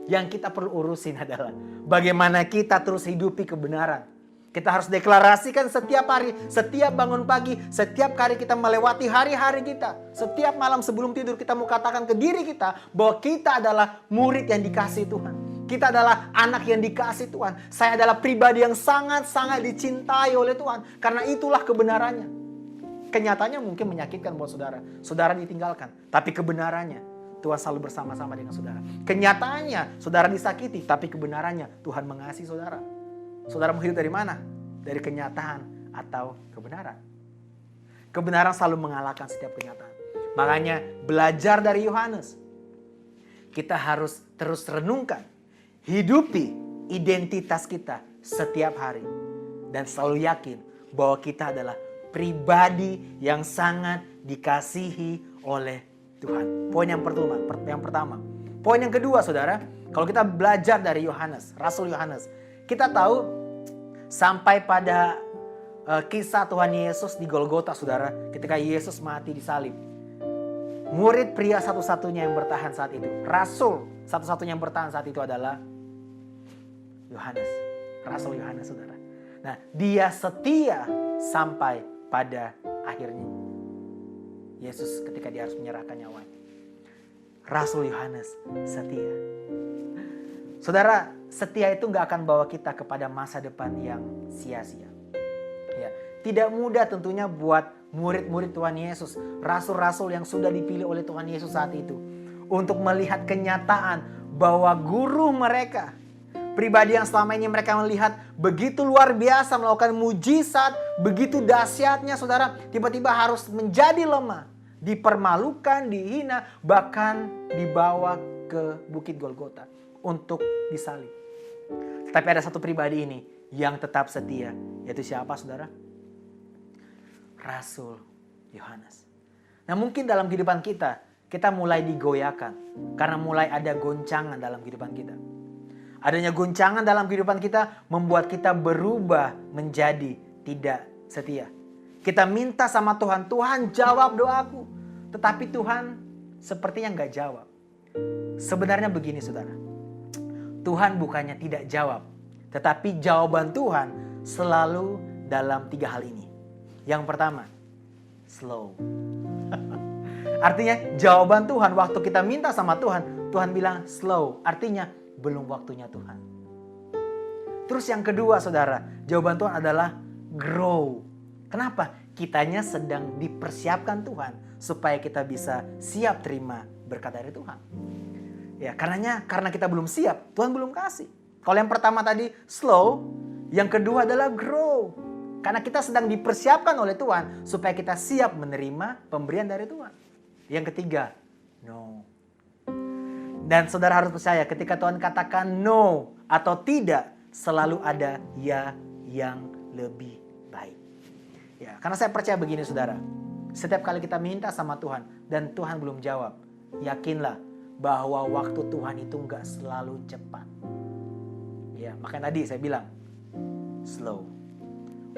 Yang kita perlu urusin adalah bagaimana kita terus hidupi kebenaran. Kita harus deklarasikan setiap hari, setiap bangun pagi, setiap kali kita melewati hari-hari kita. Setiap malam sebelum tidur kita mau katakan ke diri kita bahwa kita adalah murid yang dikasihi Tuhan. Kita adalah anak yang dikasihi Tuhan. Saya adalah pribadi yang sangat-sangat dicintai oleh Tuhan. Karena itulah kebenarannya. Kenyataannya mungkin menyakitkan buat saudara. Saudara ditinggalkan, tapi kebenarannya Tuhan selalu bersama-sama dengan saudara. Kenyataannya saudara disakiti, tapi kebenarannya Tuhan mengasihi saudara. Saudara mau hidup dari mana? Dari kenyataan atau kebenaran? Kebenaran selalu mengalahkan setiap kenyataan. Makanya belajar dari Yohanes. Kita harus terus renungkan. Hidupi identitas kita setiap hari. Dan selalu yakin bahwa kita adalah pribadi yang sangat dikasihi oleh Tuhan. Poin yang pertama. Poin yang kedua saudara. Kalau kita belajar dari Yohanes, Rasul Yohanes. Kita tahu sampai pada kisah Tuhan Yesus di Golgota saudara. Ketika Yesus mati di salib. Murid pria satu-satunya yang bertahan saat itu. Rasul satu-satunya yang bertahan saat itu adalah Yohanes. Rasul Yohanes saudara. Nah, dia setia sampai pada akhirnya. Yesus ketika dia harus menyerahkan nyawanya. Rasul Yohanes setia. Saudara, setia itu gak akan bawa kita kepada masa depan yang sia-sia. Ya, tidak mudah tentunya buat murid-murid Tuhan Yesus, rasul-rasul yang sudah dipilih oleh Tuhan Yesus saat itu, untuk melihat kenyataan bahwa guru mereka, pribadi yang selama ini mereka melihat begitu luar biasa melakukan mujizat, begitu dahsyatnya saudara, tiba-tiba harus menjadi lemah, dipermalukan, dihina, bahkan dibawa ke Bukit Golgota untuk disalib. Tetapi ada satu pribadi ini yang tetap setia. Yaitu siapa saudara? Rasul Yohanes. Nah mungkin dalam kehidupan kita mulai digoyahkan. Karena mulai ada goncangan dalam kehidupan kita. Adanya goncangan dalam kehidupan kita membuat kita berubah menjadi tidak setia. Kita minta sama Tuhan, Tuhan jawab doaku. Tetapi Tuhan sepertinya nggak jawab. Sebenarnya begini saudara. Tuhan bukannya tidak jawab. Tetapi jawaban Tuhan selalu dalam 3 hal ini. Yang pertama, slow. Artinya jawaban Tuhan waktu kita minta sama Tuhan, Tuhan bilang slow. Artinya belum waktunya Tuhan. Terus yang kedua saudara, jawaban Tuhan adalah grow. Kenapa? Kitanya sedang dipersiapkan Tuhan supaya kita bisa siap terima berkat dari Tuhan. Ya, karena kita belum siap, Tuhan belum kasih. Kalau yang pertama tadi slow, yang kedua adalah grow. Karena kita sedang dipersiapkan oleh Tuhan supaya kita siap menerima pemberian dari Tuhan. Yang ketiga, no. Dan saudara harus percaya ketika Tuhan katakan no atau tidak, selalu ada ya yang lebih baik. Ya, karena saya percaya begini saudara. Setiap kali kita minta sama Tuhan dan Tuhan belum jawab, yakinlah bahwa waktu Tuhan itu enggak selalu cepat. Ya, makanya tadi saya bilang slow.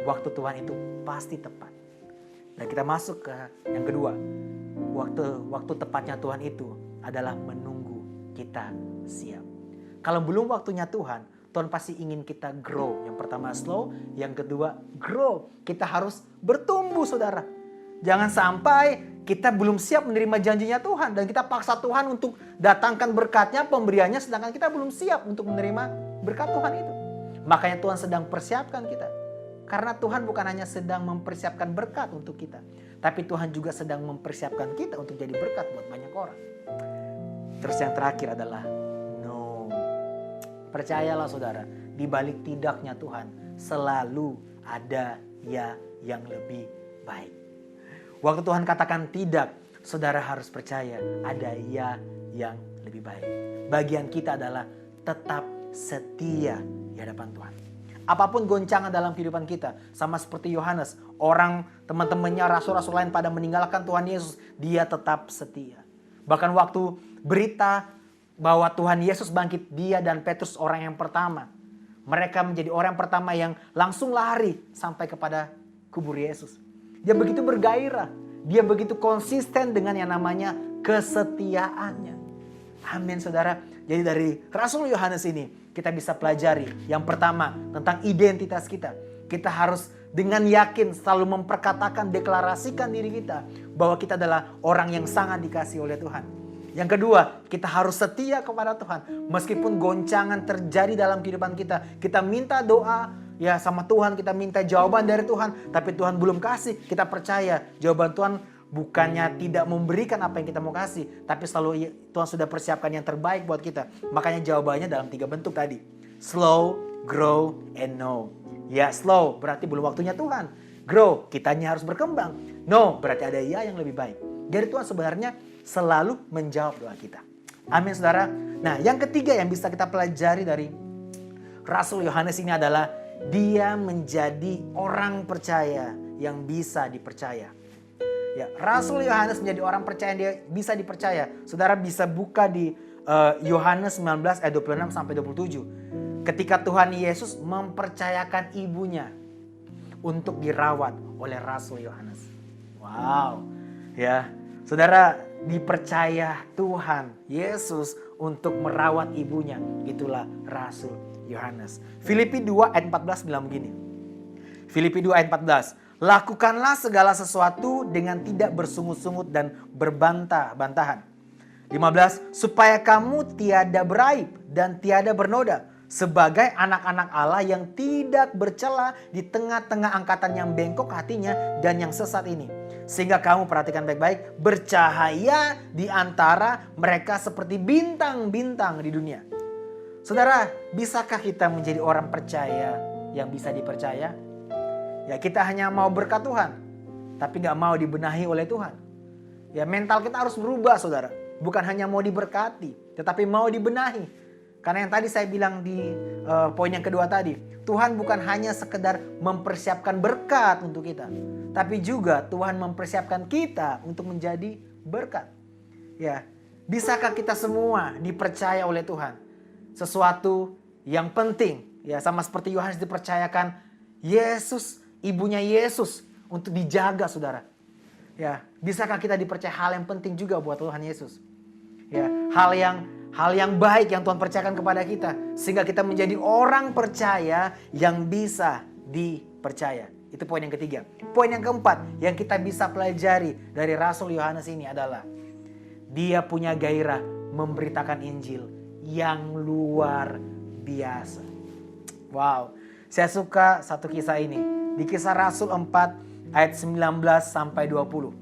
Waktu Tuhan itu pasti tepat. Dan kita masuk ke yang kedua. Waktu tepatnya Tuhan itu adalah menunggu kita siap. Kalau belum waktunya Tuhan, Tuhan pasti ingin kita grow. Yang pertama slow, yang kedua grow. Kita harus bertumbuh saudara. Jangan sampai kita belum siap menerima janjinya Tuhan. Dan kita paksa Tuhan untuk datangkan berkatnya, pemberiannya. Sedangkan kita belum siap untuk menerima berkat Tuhan itu. Makanya Tuhan sedang persiapkan kita. Karena Tuhan bukan hanya sedang mempersiapkan berkat untuk kita. Tapi Tuhan juga sedang mempersiapkan kita untuk jadi berkat buat banyak orang. Terus yang terakhir adalah no. Percayalah saudara, di balik tidaknya Tuhan selalu ada ya yang lebih baik. Waktu Tuhan katakan tidak, saudara harus percaya ada ya yang lebih baik. Bagian kita adalah tetap setia di hadapan Tuhan. Apapun goncangan dalam kehidupan kita, sama seperti Yohanes, orang teman-temannya rasul-rasul lain pada meninggalkan Tuhan Yesus, dia tetap setia. Bahkan waktu berita bahwa Tuhan Yesus bangkit, dia dan Petrus orang yang pertama. Mereka menjadi orang pertama yang langsung lari sampai kepada kubur Yesus. Dia begitu bergairah, dia begitu konsisten dengan yang namanya kesetiaannya. Amin saudara. Jadi dari Rasul Yohanes ini kita bisa pelajari yang pertama tentang identitas kita. Kita harus dengan yakin selalu memperkatakan, deklarasikan diri kita bahwa kita adalah orang yang sangat dikasihi oleh Tuhan. Yang kedua, kita harus setia kepada Tuhan. Meskipun goncangan terjadi dalam kehidupan kita, kita minta doa ya sama Tuhan, kita minta jawaban dari Tuhan, tapi Tuhan belum kasih. Kita percaya jawaban Tuhan bukannya tidak memberikan apa yang kita mau kasih, tapi selalu Tuhan sudah persiapkan yang terbaik buat kita. Makanya jawabannya dalam 3 bentuk tadi. Slow, grow, and know. Ya slow berarti belum waktunya Tuhan. Grow, kitanya harus berkembang. No, berarti ada ya yang lebih baik. Jadi Tuhan sebenarnya selalu menjawab doa kita. Amin saudara. Nah yang ketiga yang bisa kita pelajari dari Rasul Yohanes ini adalah dia menjadi orang percaya yang bisa dipercaya. Ya, Rasul Yohanes menjadi orang percaya yang dia bisa dipercaya. Saudara bisa buka di Yohanes 19 ayat 26 sampai 27. Ketika Tuhan Yesus mempercayakan ibunya untuk dirawat oleh Rasul Yohanes. Wow. Ya, saudara dipercaya Tuhan Yesus untuk merawat ibunya. Itulah Rasul Yohanes. Filipi 2 ayat 14 bilang begini. Filipi 2 ayat 14. Lakukanlah segala sesuatu dengan tidak bersungut-sungut dan berbantah-bantahan. 15. Supaya kamu tiada beraib dan tiada bernoda. Sebagai anak-anak Allah yang tidak bercela di tengah-tengah angkatan yang bengkok hatinya dan yang sesat ini. Sehingga kamu perhatikan baik-baik. Bercahaya di antara mereka seperti bintang-bintang di dunia. Saudara, bisakah kita menjadi orang percaya yang bisa dipercaya? Ya kita hanya mau berkat Tuhan, tapi gak mau dibenahi oleh Tuhan. Ya mental kita harus berubah saudara. Bukan hanya mau diberkati, tetapi mau dibenahi. Karena yang tadi saya bilang di poin yang kedua tadi, Tuhan bukan hanya sekedar mempersiapkan berkat untuk kita, tapi juga Tuhan mempersiapkan kita untuk menjadi berkat. Ya, bisakah kita semua dipercaya oleh Tuhan sesuatu yang penting? Ya, sama seperti Yohanes dipercayakan Yesus, ibunya Yesus untuk dijaga, saudara. Ya, bisakah kita dipercaya hal yang penting juga buat Tuhan Yesus? Ya, hal yang baik yang Tuhan percayakan kepada kita sehingga kita menjadi orang percaya yang bisa dipercaya. Itu poin yang ketiga. Poin yang keempat yang kita bisa pelajari dari Rasul Yohanes ini adalah dia punya gairah memberitakan Injil yang luar biasa. Wow, saya suka satu kisah ini. Di Kisah Rasul 4 ayat 19 sampai 20.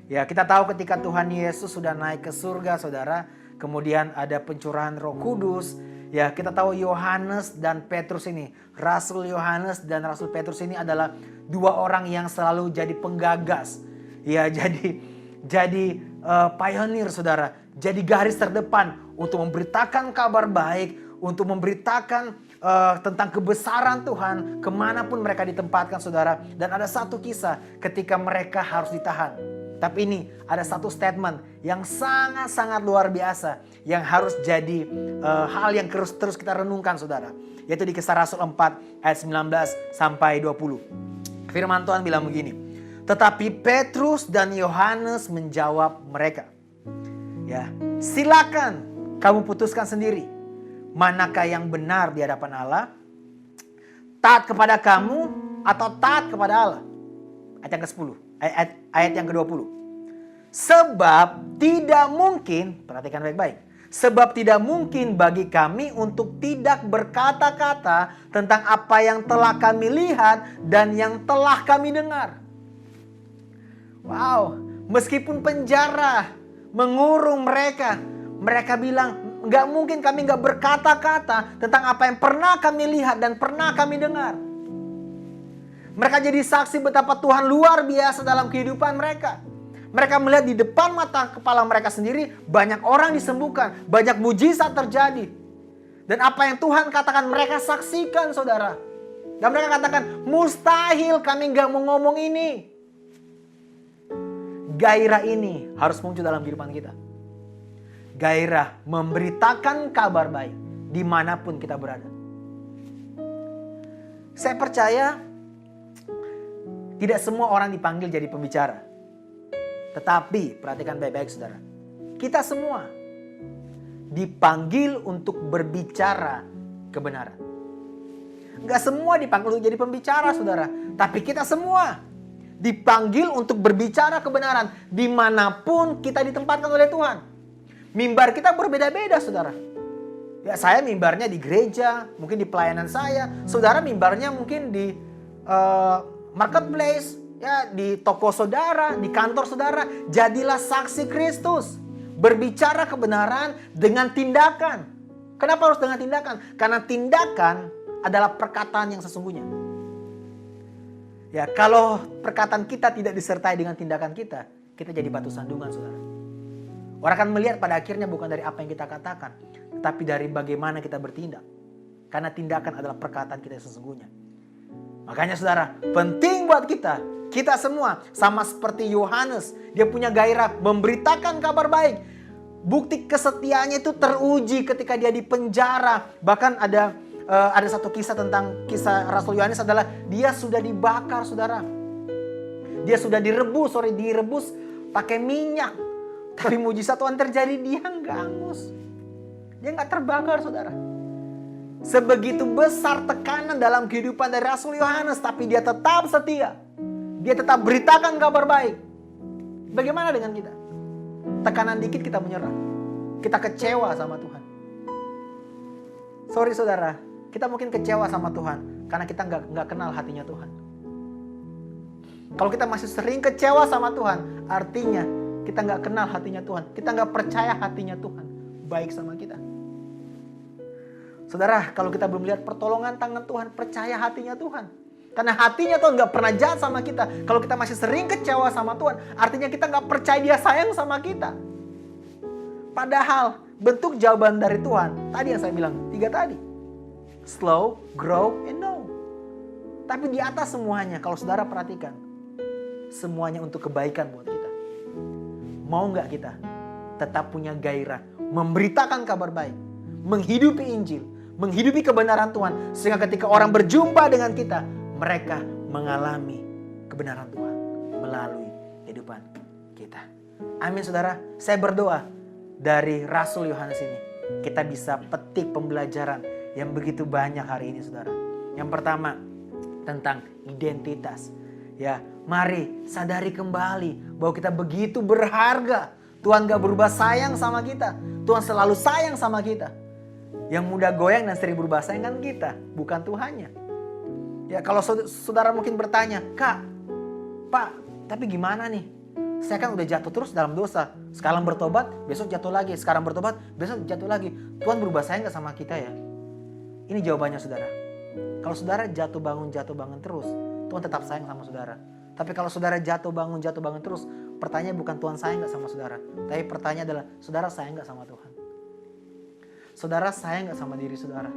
Ya, kita tahu ketika Tuhan Yesus sudah naik ke surga, saudara, kemudian ada pencurahan Roh Kudus. Ya, kita tahu Yohanes dan Petrus ini, Rasul Yohanes dan Rasul Petrus ini adalah dua orang yang selalu jadi penggagas. Ya, jadi pioneer, saudara, jadi garis terdepan untuk memberitakan kabar baik, untuk memberitakan tentang kebesaran Tuhan kemanapun mereka ditempatkan, saudara. Dan ada satu kisah ketika mereka harus ditahan. Tapi ini ada satu statement yang sangat-sangat luar biasa yang harus jadi hal yang terus kita renungkan, saudara. Yaitu di Kisah Rasul 4 ayat 19 sampai 20. Firman Tuhan bilang begini. Tetapi Petrus dan Yohanes menjawab mereka. Ya, silakan kamu putuskan sendiri. Manakah yang benar di hadapan Allah? Taat kepada kamu atau taat kepada Allah? Ayat yang ke-10. Ayat yang ke-20. Sebab tidak mungkin, perhatikan baik-baik. Sebab tidak mungkin bagi kami untuk tidak berkata-kata tentang apa yang telah kami lihat dan yang telah kami dengar. Wow, meskipun penjara mengurung mereka, mereka bilang, nggak mungkin kami nggak berkata-kata tentang apa yang pernah kami lihat dan pernah kami dengar. Mereka jadi saksi betapa Tuhan luar biasa dalam kehidupan mereka. Mereka melihat di depan mata kepala mereka sendiri banyak orang disembuhkan, banyak mujizat terjadi. Dan apa yang Tuhan katakan mereka saksikan, saudara. Dan mereka katakan, mustahil kami nggak mau ngomong ini. Gairah ini harus muncul dalam kehidupan kita. Gairah memberitakan kabar baik dimanapun kita berada. Saya percaya tidak semua orang dipanggil jadi pembicara. Tetapi perhatikan baik-baik, saudara. Kita semua dipanggil untuk berbicara kebenaran. Enggak semua dipanggil untuk jadi pembicara, saudara. Tapi kita semua dipanggil untuk berbicara kebenaran dimanapun kita ditempatkan oleh Tuhan. Mimbar kita berbeda-beda, saudara. Ya, saya mimbarnya di gereja, mungkin di pelayanan saya. Saudara mimbarnya mungkin di marketplace, ya, di toko saudara, di kantor saudara. Jadilah saksi Kristus. Berbicara kebenaran dengan tindakan. Kenapa harus dengan tindakan? Karena tindakan adalah perkataan yang sesungguhnya. Ya, kalau perkataan kita tidak disertai dengan tindakan kita jadi batu sandungan, saudara. Orang akan melihat pada akhirnya bukan dari apa yang kita katakan, tetapi dari bagaimana kita bertindak. Karena tindakan adalah perkataan kita yang sesungguhnya. Makanya, saudara, penting buat kita semua sama seperti Yohanes, dia punya gairah memberitakan kabar baik. Bukti kesetiaannya itu teruji ketika dia di penjara. Bahkan ada satu kisah tentang kisah Rasul Yohanes adalah dia sudah dibakar, saudara. Dia sudah direbus pakai minyak. Tapi mujizat Tuhan terjadi, dia nggak hangus. Dia nggak terbakar, saudara. Sebegitu besar tekanan dalam kehidupan dari Rasul Yohanes, tapi dia tetap setia. Dia tetap beritakan kabar baik. Bagaimana dengan kita? Tekanan dikit kita menyerah. Kita kecewa sama Tuhan. Sorry, saudara. Kita mungkin kecewa sama Tuhan karena kita nggak kenal hatinya Tuhan. Kalau kita masih sering kecewa sama Tuhan, artinya kita nggak kenal hatinya Tuhan. Kita nggak percaya hatinya Tuhan baik sama kita. Saudara, kalau kita belum lihat pertolongan tangan Tuhan, percaya hatinya Tuhan. Karena hatinya Tuhan nggak pernah jahat sama kita. Kalau kita masih sering kecewa sama Tuhan, artinya kita nggak percaya dia sayang sama kita. Padahal bentuk jawaban dari Tuhan. Tadi yang saya bilang, 3 tadi. Slow, grow, and know. Tapi di atas semuanya, kalau saudara perhatikan, semuanya untuk kebaikan buat kita. Mau nggak kita tetap punya gairah, memberitakan kabar baik, menghidupi Injil, menghidupi kebenaran Tuhan, sehingga ketika orang berjumpa dengan kita, mereka mengalami kebenaran Tuhan melalui kehidupan kita. Amin saudara, saya berdoa dari Rasul Yohanes ini, kita bisa petik pembelajaran yang begitu banyak hari ini saudara. Yang pertama, tentang identitas. Ya, mari sadari kembali bahwa kita begitu berharga. Tuhan gak berubah sayang sama kita. Tuhan selalu sayang sama kita. Yang mudah goyang dan sering berubah sayang kan kita, bukan Tuhannya. Ya, kalau saudara mungkin bertanya, Kak, Pak, tapi gimana nih? Saya kan udah jatuh terus dalam dosa. Sekarang bertobat, besok jatuh lagi. Sekarang bertobat, besok jatuh lagi. Tuhan berubah sayang gak sama kita ya? Ini jawabannya saudara. Kalau saudara jatuh bangun terus, Tuhan tetap sayang sama saudara. Tapi kalau saudara jatuh bangun terus, pertanyaan bukan Tuhan sayang gak sama saudara. Tapi pertanyaan adalah, saudara sayang gak sama Tuhan? Saudara sayang gak sama diri saudara?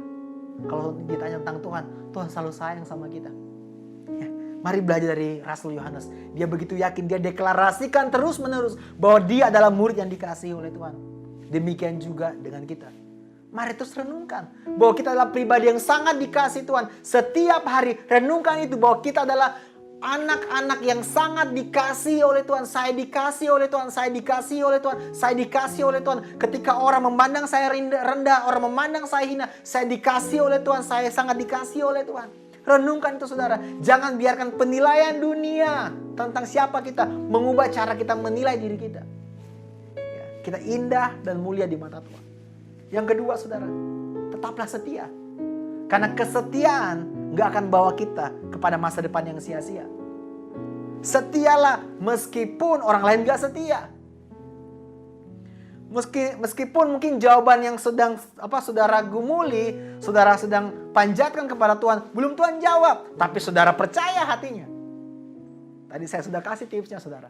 Kalau ditanya tentang Tuhan, Tuhan selalu sayang sama kita. Ya, mari belajar dari Rasul Yohanes. Dia begitu yakin, dia deklarasikan terus menerus bahwa dia adalah murid yang dikasihi oleh Tuhan. Demikian juga dengan kita. Mari terus renungkan bahwa kita adalah pribadi yang sangat dikasihi Tuhan. Setiap hari renungkan itu bahwa kita adalah anak-anak yang sangat dikasihi oleh Tuhan. Saya dikasihi oleh Tuhan, saya dikasihi oleh Tuhan, saya dikasihi oleh Tuhan. Ketika orang memandang saya rendah, orang memandang saya hina, saya dikasihi oleh Tuhan, saya sangat dikasihi oleh Tuhan. Renungkan itu saudara. Jangan biarkan penilaian dunia tentang siapa kita mengubah cara kita menilai diri kita. Ya, kita indah dan mulia di mata Tuhan. Yang kedua saudara, tetaplah setia. Karena kesetiaan gak akan bawa kita kepada masa depan yang sia-sia. Setialah meskipun orang lain gak setia. Meskipun mungkin jawaban yang sedang saudara gumuli, saudara sedang panjatkan kepada Tuhan, belum Tuhan jawab. Tapi saudara percaya hatinya. Tadi saya sudah kasih tipsnya saudara.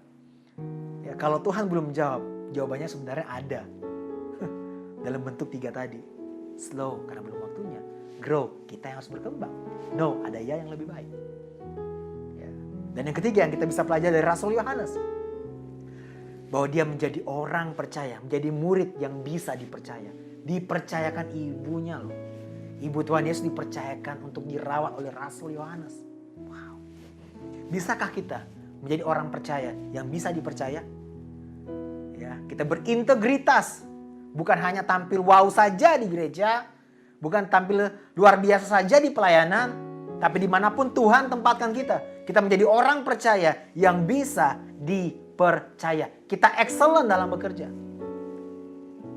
Ya, kalau Tuhan belum jawab, jawabannya sebenarnya ada. Dalam bentuk 3 tadi. Slow karena belum waktunya. Grow, kita yang harus berkembang. No, ada ya yang lebih baik. Ya. Dan yang ketiga yang kita bisa pelajari dari Rasul Yohanes. Bahwa dia menjadi orang percaya. Menjadi murid yang bisa dipercaya. Dipercayakan ibunya loh. Ibu Tuhan Yesus dipercayakan untuk dirawat oleh Rasul Yohanes. Wow. Bisakah kita menjadi orang percaya yang bisa dipercaya? Ya, kita berintegritas. Bukan hanya tampil wow saja di gereja. Bukan tampil luar biasa saja di pelayanan. Tapi dimanapun Tuhan tempatkan kita. Kita menjadi orang percaya yang bisa dipercaya. Kita excellent dalam bekerja.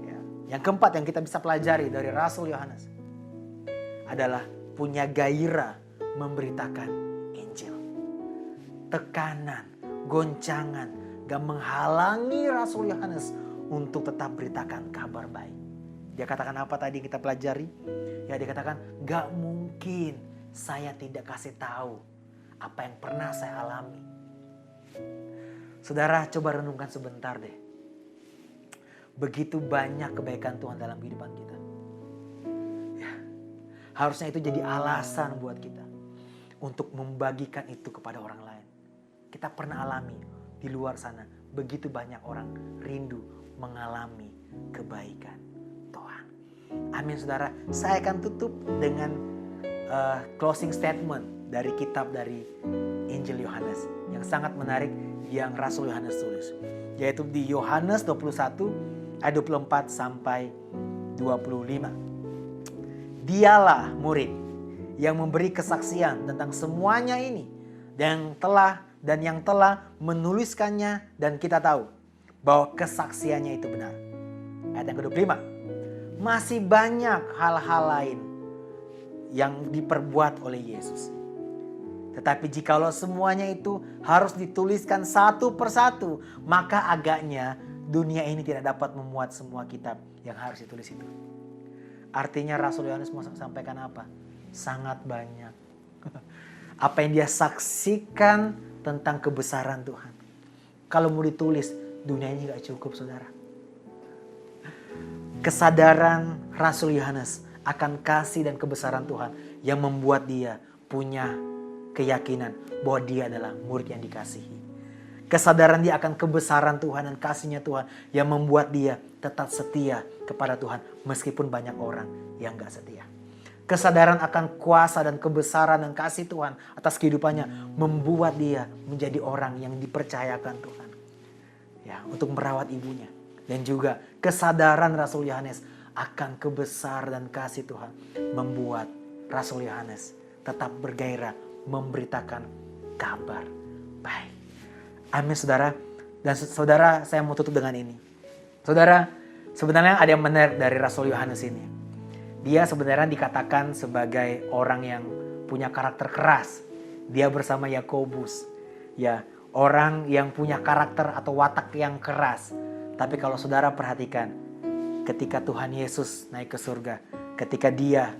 Ya. Yang keempat yang kita bisa pelajari dari Rasul Yohanes. Adalah punya gairah memberitakan Injil. Tekanan, goncangan gak menghalangi Rasul Yohanes untuk tetap beritakan kabar baik. Dia katakan apa tadi kita pelajari? Ya, dia katakan gak mungkin saya tidak kasih tahu apa yang pernah saya alami. Saudara coba renungkan sebentar deh. Begitu banyak kebaikan Tuhan dalam kehidupan kita. Ya, harusnya itu jadi alasan buat kita untuk membagikan itu kepada orang lain. Kita pernah alami di luar sana begitu banyak orang rindu mengalami kebaikan Tuhan. Amin saudara. Saya akan tutup dengan closing statement dari kitab dari Injil Yohanes yang sangat menarik yang Rasul Yohanes tulis. Yaitu di Yohanes 21 ayat 24 sampai 25. Dialah murid yang memberi kesaksian tentang semuanya ini yang telah menuliskannya, dan kita tahu bahwa kesaksiannya itu benar. Ayat yang ke-25. Masih banyak hal-hal lain yang diperbuat oleh Yesus. Tetapi jikalau semuanya itu harus dituliskan satu persatu, maka agaknya dunia ini tidak dapat memuat semua kitab yang harus ditulis itu. Artinya Rasul Yohanes mau sampaikan apa? Sangat banyak. Apa yang dia saksikan tentang kebesaran Tuhan. Kalau mau ditulis, dunia ini gak cukup saudara. Kesadaran Rasul Yohanes akan kasih dan kebesaran Tuhan yang membuat dia punya keyakinan bahwa dia adalah murid yang dikasihi. Kesadaran dia akan kebesaran Tuhan dan kasihnya Tuhan yang membuat dia tetap setia kepada Tuhan meskipun banyak orang yang gak setia. Kesadaran akan kuasa dan kebesaran dan kasih Tuhan atas kehidupannya membuat dia menjadi orang yang dipercayakan Tuhan. Ya, untuk merawat ibunya. Dan juga kesadaran Rasul Yohanes akan kebesaran dan kasih Tuhan membuat Rasul Yohanes tetap bergairah memberitakan kabar baik. Amin saudara. Dan saudara, saya mau tutup dengan ini. Saudara, sebenarnya ada yang menarik dari Rasul Yohanes ini. Dia sebenarnya dikatakan sebagai orang yang punya karakter keras. Dia bersama Yakobus. Ya, orang yang punya karakter atau watak yang keras. Tapi kalau saudara perhatikan, ketika Tuhan Yesus naik ke surga, ketika dia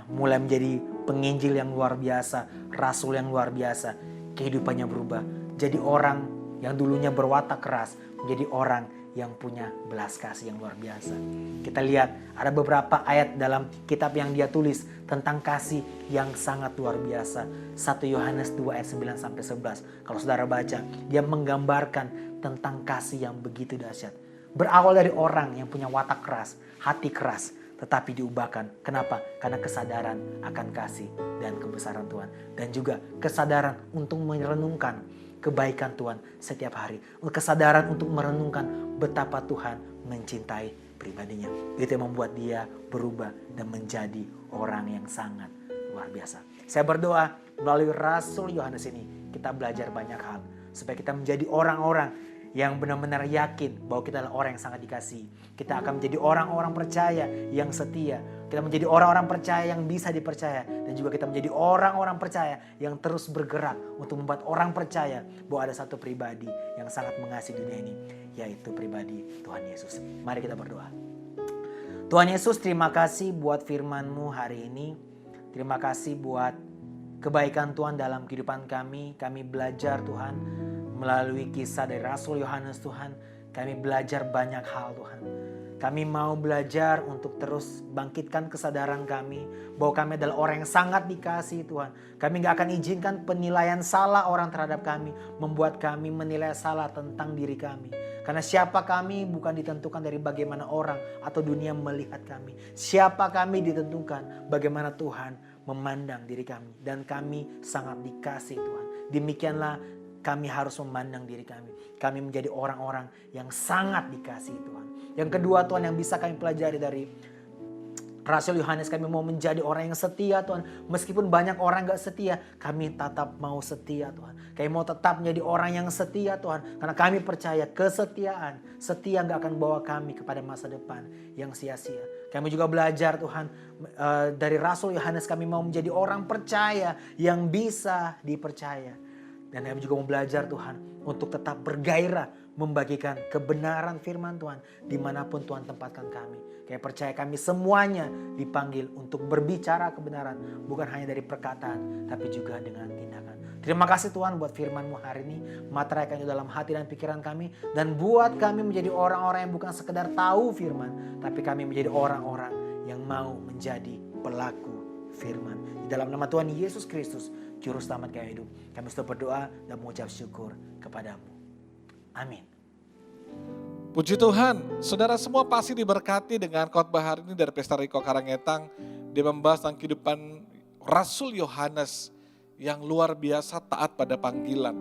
mulai menjadi penginjil yang luar biasa, rasul yang luar biasa, kehidupannya berubah. Jadi orang yang dulunya berwatak keras menjadi orang yang punya belas kasih yang luar biasa. Kita lihat ada beberapa ayat dalam kitab yang dia tulis tentang kasih yang sangat luar biasa. 1 Yohanes 2 ayat 9 sampai 11. Kalau saudara baca, dia menggambarkan tentang kasih yang begitu dahsyat. Berawal dari orang yang punya watak keras, hati keras, tetapi diubahkan. Kenapa? Karena kesadaran akan kasih dan kebesaran Tuhan. Dan juga kesadaran untuk merenungkan kebaikan Tuhan setiap hari. Kesadaran untuk merenungkan betapa Tuhan mencintai pribadinya. Itu yang membuat dia berubah dan menjadi orang yang sangat luar biasa. Saya berdoa melalui Rasul Yohanes ini kita belajar banyak hal. Supaya kita menjadi orang-orang yang benar-benar yakin bahwa kita adalah orang yang sangat dikasihi. Kita akan menjadi orang-orang percaya yang setia. Kita menjadi orang-orang percaya yang bisa dipercaya. Dan juga kita menjadi orang-orang percaya yang terus bergerak untuk membuat orang percaya bahwa ada satu pribadi yang sangat mengasihi dunia ini. Yaitu pribadi Tuhan Yesus. Mari kita berdoa. Tuhan Yesus, terima kasih buat firman-Mu hari ini. Terima kasih buat kebaikan Tuhan dalam kehidupan kami. Kami belajar Tuhan melalui kisah dari Rasul Yohanes Tuhan. Kami belajar banyak hal Tuhan. Kami mau belajar untuk terus bangkitkan kesadaran kami bahwa kami adalah orang yang sangat dikasihi Tuhan. Kami gak akan izinkan penilaian salah orang terhadap kami membuat kami menilai salah tentang diri kami. Karena siapa kami bukan ditentukan dari bagaimana orang atau dunia melihat kami. Siapa kami ditentukan bagaimana Tuhan memandang diri kami. Dan kami sangat dikasihi Tuhan. Demikianlah kami harus memandang diri kami. Kami menjadi orang-orang yang sangat dikasihi Tuhan. Yang kedua Tuhan yang bisa kami pelajari dari Rasul Yohanes, kami mau menjadi orang yang setia Tuhan. Meskipun banyak orang gak setia, kami tetap mau setia Tuhan. Kami mau tetap menjadi orang yang setia Tuhan. Karena kami percaya kesetiaan, setia gak akan bawa kami kepada masa depan yang sia-sia. Kami juga belajar Tuhan dari Rasul Yohanes, kami mau menjadi orang percaya yang bisa dipercaya. Dan kami juga mau belajar Tuhan untuk tetap bergairah membagikan kebenaran firman Tuhan dimanapun Tuhan tempatkan kami. Kami percaya kami semuanya dipanggil untuk berbicara kebenaran. Bukan hanya dari perkataan tapi juga dengan tindakan. Terima kasih Tuhan buat firman-Mu hari ini. Materaikan itu dalam hati dan pikiran kami. Dan buat kami menjadi orang-orang yang bukan sekedar tahu firman. Tapi kami menjadi orang-orang yang mau menjadi pelaku firman. Di dalam nama Tuhan Yesus Kristus, Juru Selamat kami hidup. Kami sudah berdoa dan mengucap syukur kepadamu. Amin. Puji Tuhan, saudara semua pasti diberkati dengan khotbah hari ini dari Pesta Riko Karangetang. Dia membahas tentang kehidupan Rasul Yohanes yang luar biasa taat pada panggilan.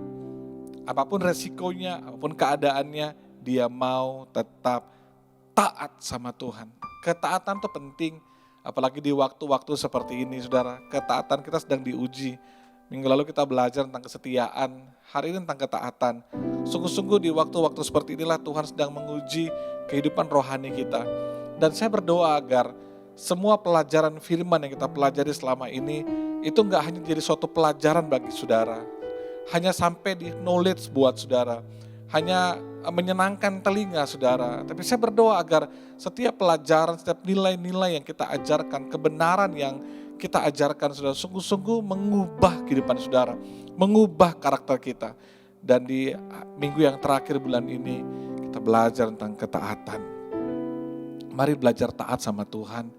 Apapun resikonya, apapun keadaannya, dia mau tetap taat sama Tuhan. Ketaatan itu penting, apalagi di waktu-waktu seperti ini saudara. Ketaatan kita sedang diuji. Minggu lalu kita belajar tentang kesetiaan, hari ini tentang ketaatan. Sungguh-sungguh di waktu-waktu seperti inilah Tuhan sedang menguji kehidupan rohani kita. Dan saya berdoa agar semua pelajaran firman yang kita pelajari selama ini, itu gak hanya jadi suatu pelajaran bagi saudara. Hanya sampai di knowledge buat saudara. Hanya menyenangkan telinga saudara. Tapi saya berdoa agar setiap pelajaran, setiap nilai-nilai yang kita ajarkan, kebenaran yang kita ajarkan saudara, sungguh-sungguh mengubah kehidupan saudara, mengubah karakter kita. Dan di minggu yang terakhir bulan ini, kita belajar tentang ketaatan. Mari belajar taat sama Tuhan,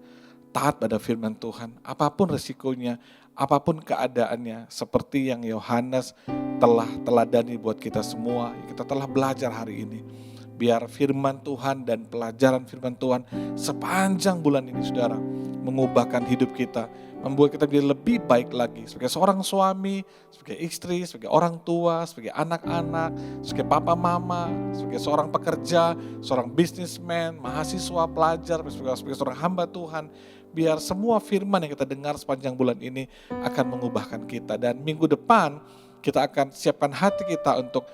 taat pada firman Tuhan, apapun resikonya, apapun keadaannya, seperti yang Yohanes telah teladani buat kita semua, kita telah belajar hari ini. Biar firman Tuhan dan pelajaran firman Tuhan sepanjang bulan ini saudara, mengubahkan hidup kita, membuat kita menjadi lebih baik lagi. Sebagai seorang suami, sebagai istri, sebagai orang tua, sebagai anak-anak, sebagai papa mama, sebagai seorang pekerja, seorang businessman, mahasiswa, pelajar, sebagai seorang hamba Tuhan. Biar semua firman yang kita dengar sepanjang bulan ini akan mengubahkan kita. Dan minggu depan kita akan siapkan hati kita untuk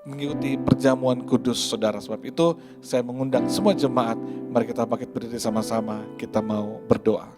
mengikuti perjamuan kudus saudara. Sebab itu saya mengundang semua jemaat, mari kita bangkit berdiri sama-sama, kita mau berdoa.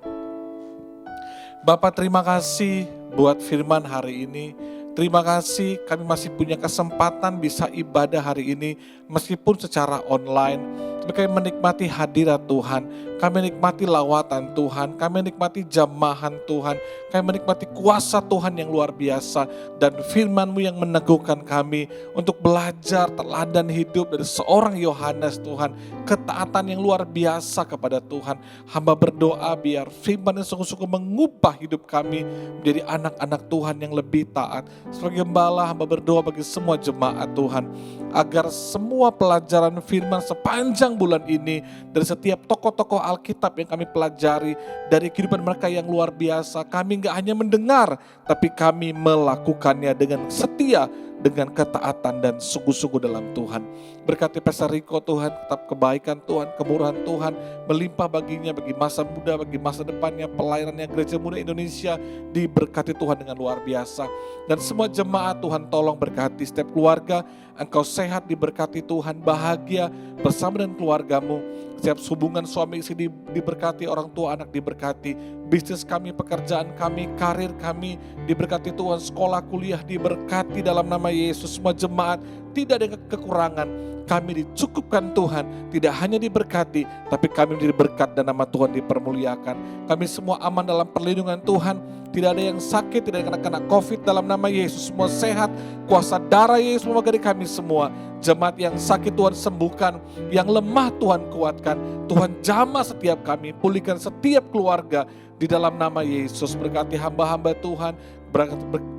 Bapak, terima kasih buat firman hari ini. Terima kasih kami masih punya kesempatan bisa ibadah hari ini meskipun secara online. Kami menikmati hadirat Tuhan, kami menikmati lawatan Tuhan, kami menikmati jamahan Tuhan, kami menikmati kuasa Tuhan yang luar biasa dan firman-Mu yang meneguhkan kami untuk belajar teladan hidup dari seorang Yohanes Tuhan, ketaatan yang luar biasa kepada Tuhan. Hamba berdoa biar firman yang sungguh-sungguh mengubah hidup kami menjadi anak-anak Tuhan yang lebih taat. Sebagai gembala, hamba berdoa bagi semua jemaat Tuhan, agar semua pelajaran firman sepanjang bulan ini, dari setiap tokoh-tokoh Alkitab yang kami pelajari, dari kehidupan mereka yang luar biasa, kami gak hanya mendengar, tapi kami melakukannya dengan setia, dengan ketaatan dan sungguh-sungguh dalam Tuhan. Berkati Pastor Rico Tuhan, tetap kebaikan Tuhan, kemurahan Tuhan melimpah baginya, bagi masa muda, bagi masa depannya, pelayanannya Gereja Muda Indonesia diberkati Tuhan dengan luar biasa. Dan semua jemaat Tuhan tolong berkati setiap keluarga, engkau sehat diberkati Tuhan, bahagia bersama dengan keluargamu. Setiap hubungan suami istri diberkati, orang tua anak diberkati, bisnis kami, pekerjaan kami, karir kami diberkati Tuhan, sekolah kuliah diberkati dalam nama Yesus. Semua jemaat tidak ada kekurangan, kami dicukupkan Tuhan, tidak hanya diberkati, tapi kami menjadi berkat dan nama Tuhan dipermuliakan. Kami semua aman dalam perlindungan Tuhan, tidak ada yang sakit, tidak ada yang kena COVID dalam nama Yesus. Semua sehat, kuasa darah Yesus memagari kami semua. Jemaat yang sakit Tuhan sembuhkan, yang lemah Tuhan kuatkan. Tuhan jamah setiap kami, pulihkan setiap keluarga di dalam nama Yesus. Berkati hamba-hamba Tuhan,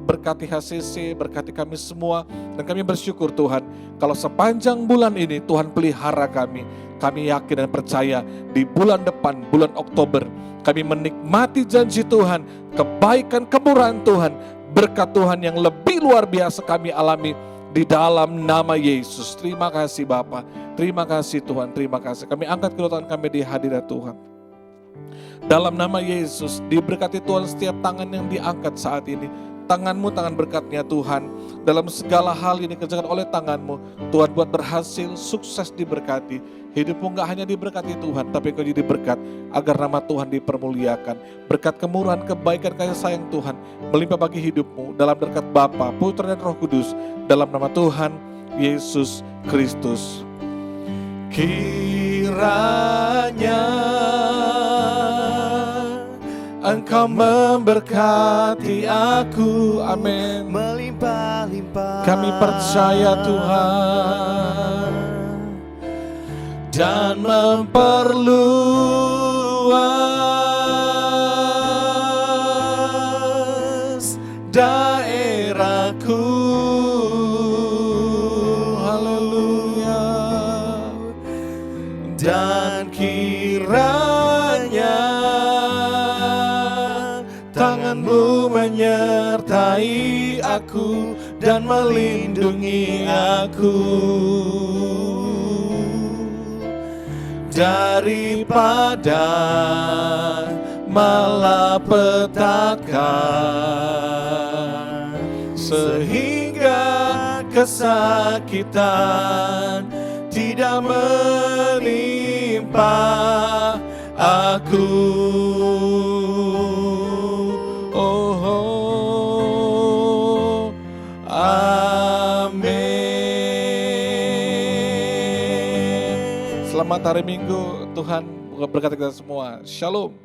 berkati HCC, berkati kami semua. Dan kami bersyukur Tuhan, kalau sepanjang bulan ini Tuhan pelihara kami. Kami yakin dan percaya di bulan depan, bulan Oktober, kami menikmati janji Tuhan, kebaikan, kemurahan Tuhan, berkat Tuhan yang lebih luar biasa kami alami di dalam nama Yesus. Terima kasih Bapa, terima kasih Tuhan, terima kasih. Kami angkat kedua tangan kami di hadirat Tuhan. Dalam nama Yesus, diberkati Tuhan setiap tangan yang diangkat saat ini. Tangan-Mu, tangan berkatnya Tuhan. Dalam segala hal yang dikerjakan oleh tangan-Mu, Tuhan buat berhasil, sukses diberkati. Hidupmu gak hanya diberkati Tuhan, tapi kau jadi berkat agar nama Tuhan dipermuliakan. Berkat kemurahan, kebaikan, kasih sayang Tuhan melimpah bagi hidupmu dalam berkat Bapa, Putra dan Roh Kudus. Dalam nama Tuhan Yesus Kristus. Kiranya Engkau memberkati aku, amin. Melimpah-limpah Kami percaya Tuhan, dan memperluas daerahku. Haleluya. Dan kiranya tangan-Mu menyertai aku dan melindungi aku daripada malapetaka, sehingga kesakitan tidak menimpa aku. Selamat hari Minggu, Tuhan berkati kita semua. Shalom.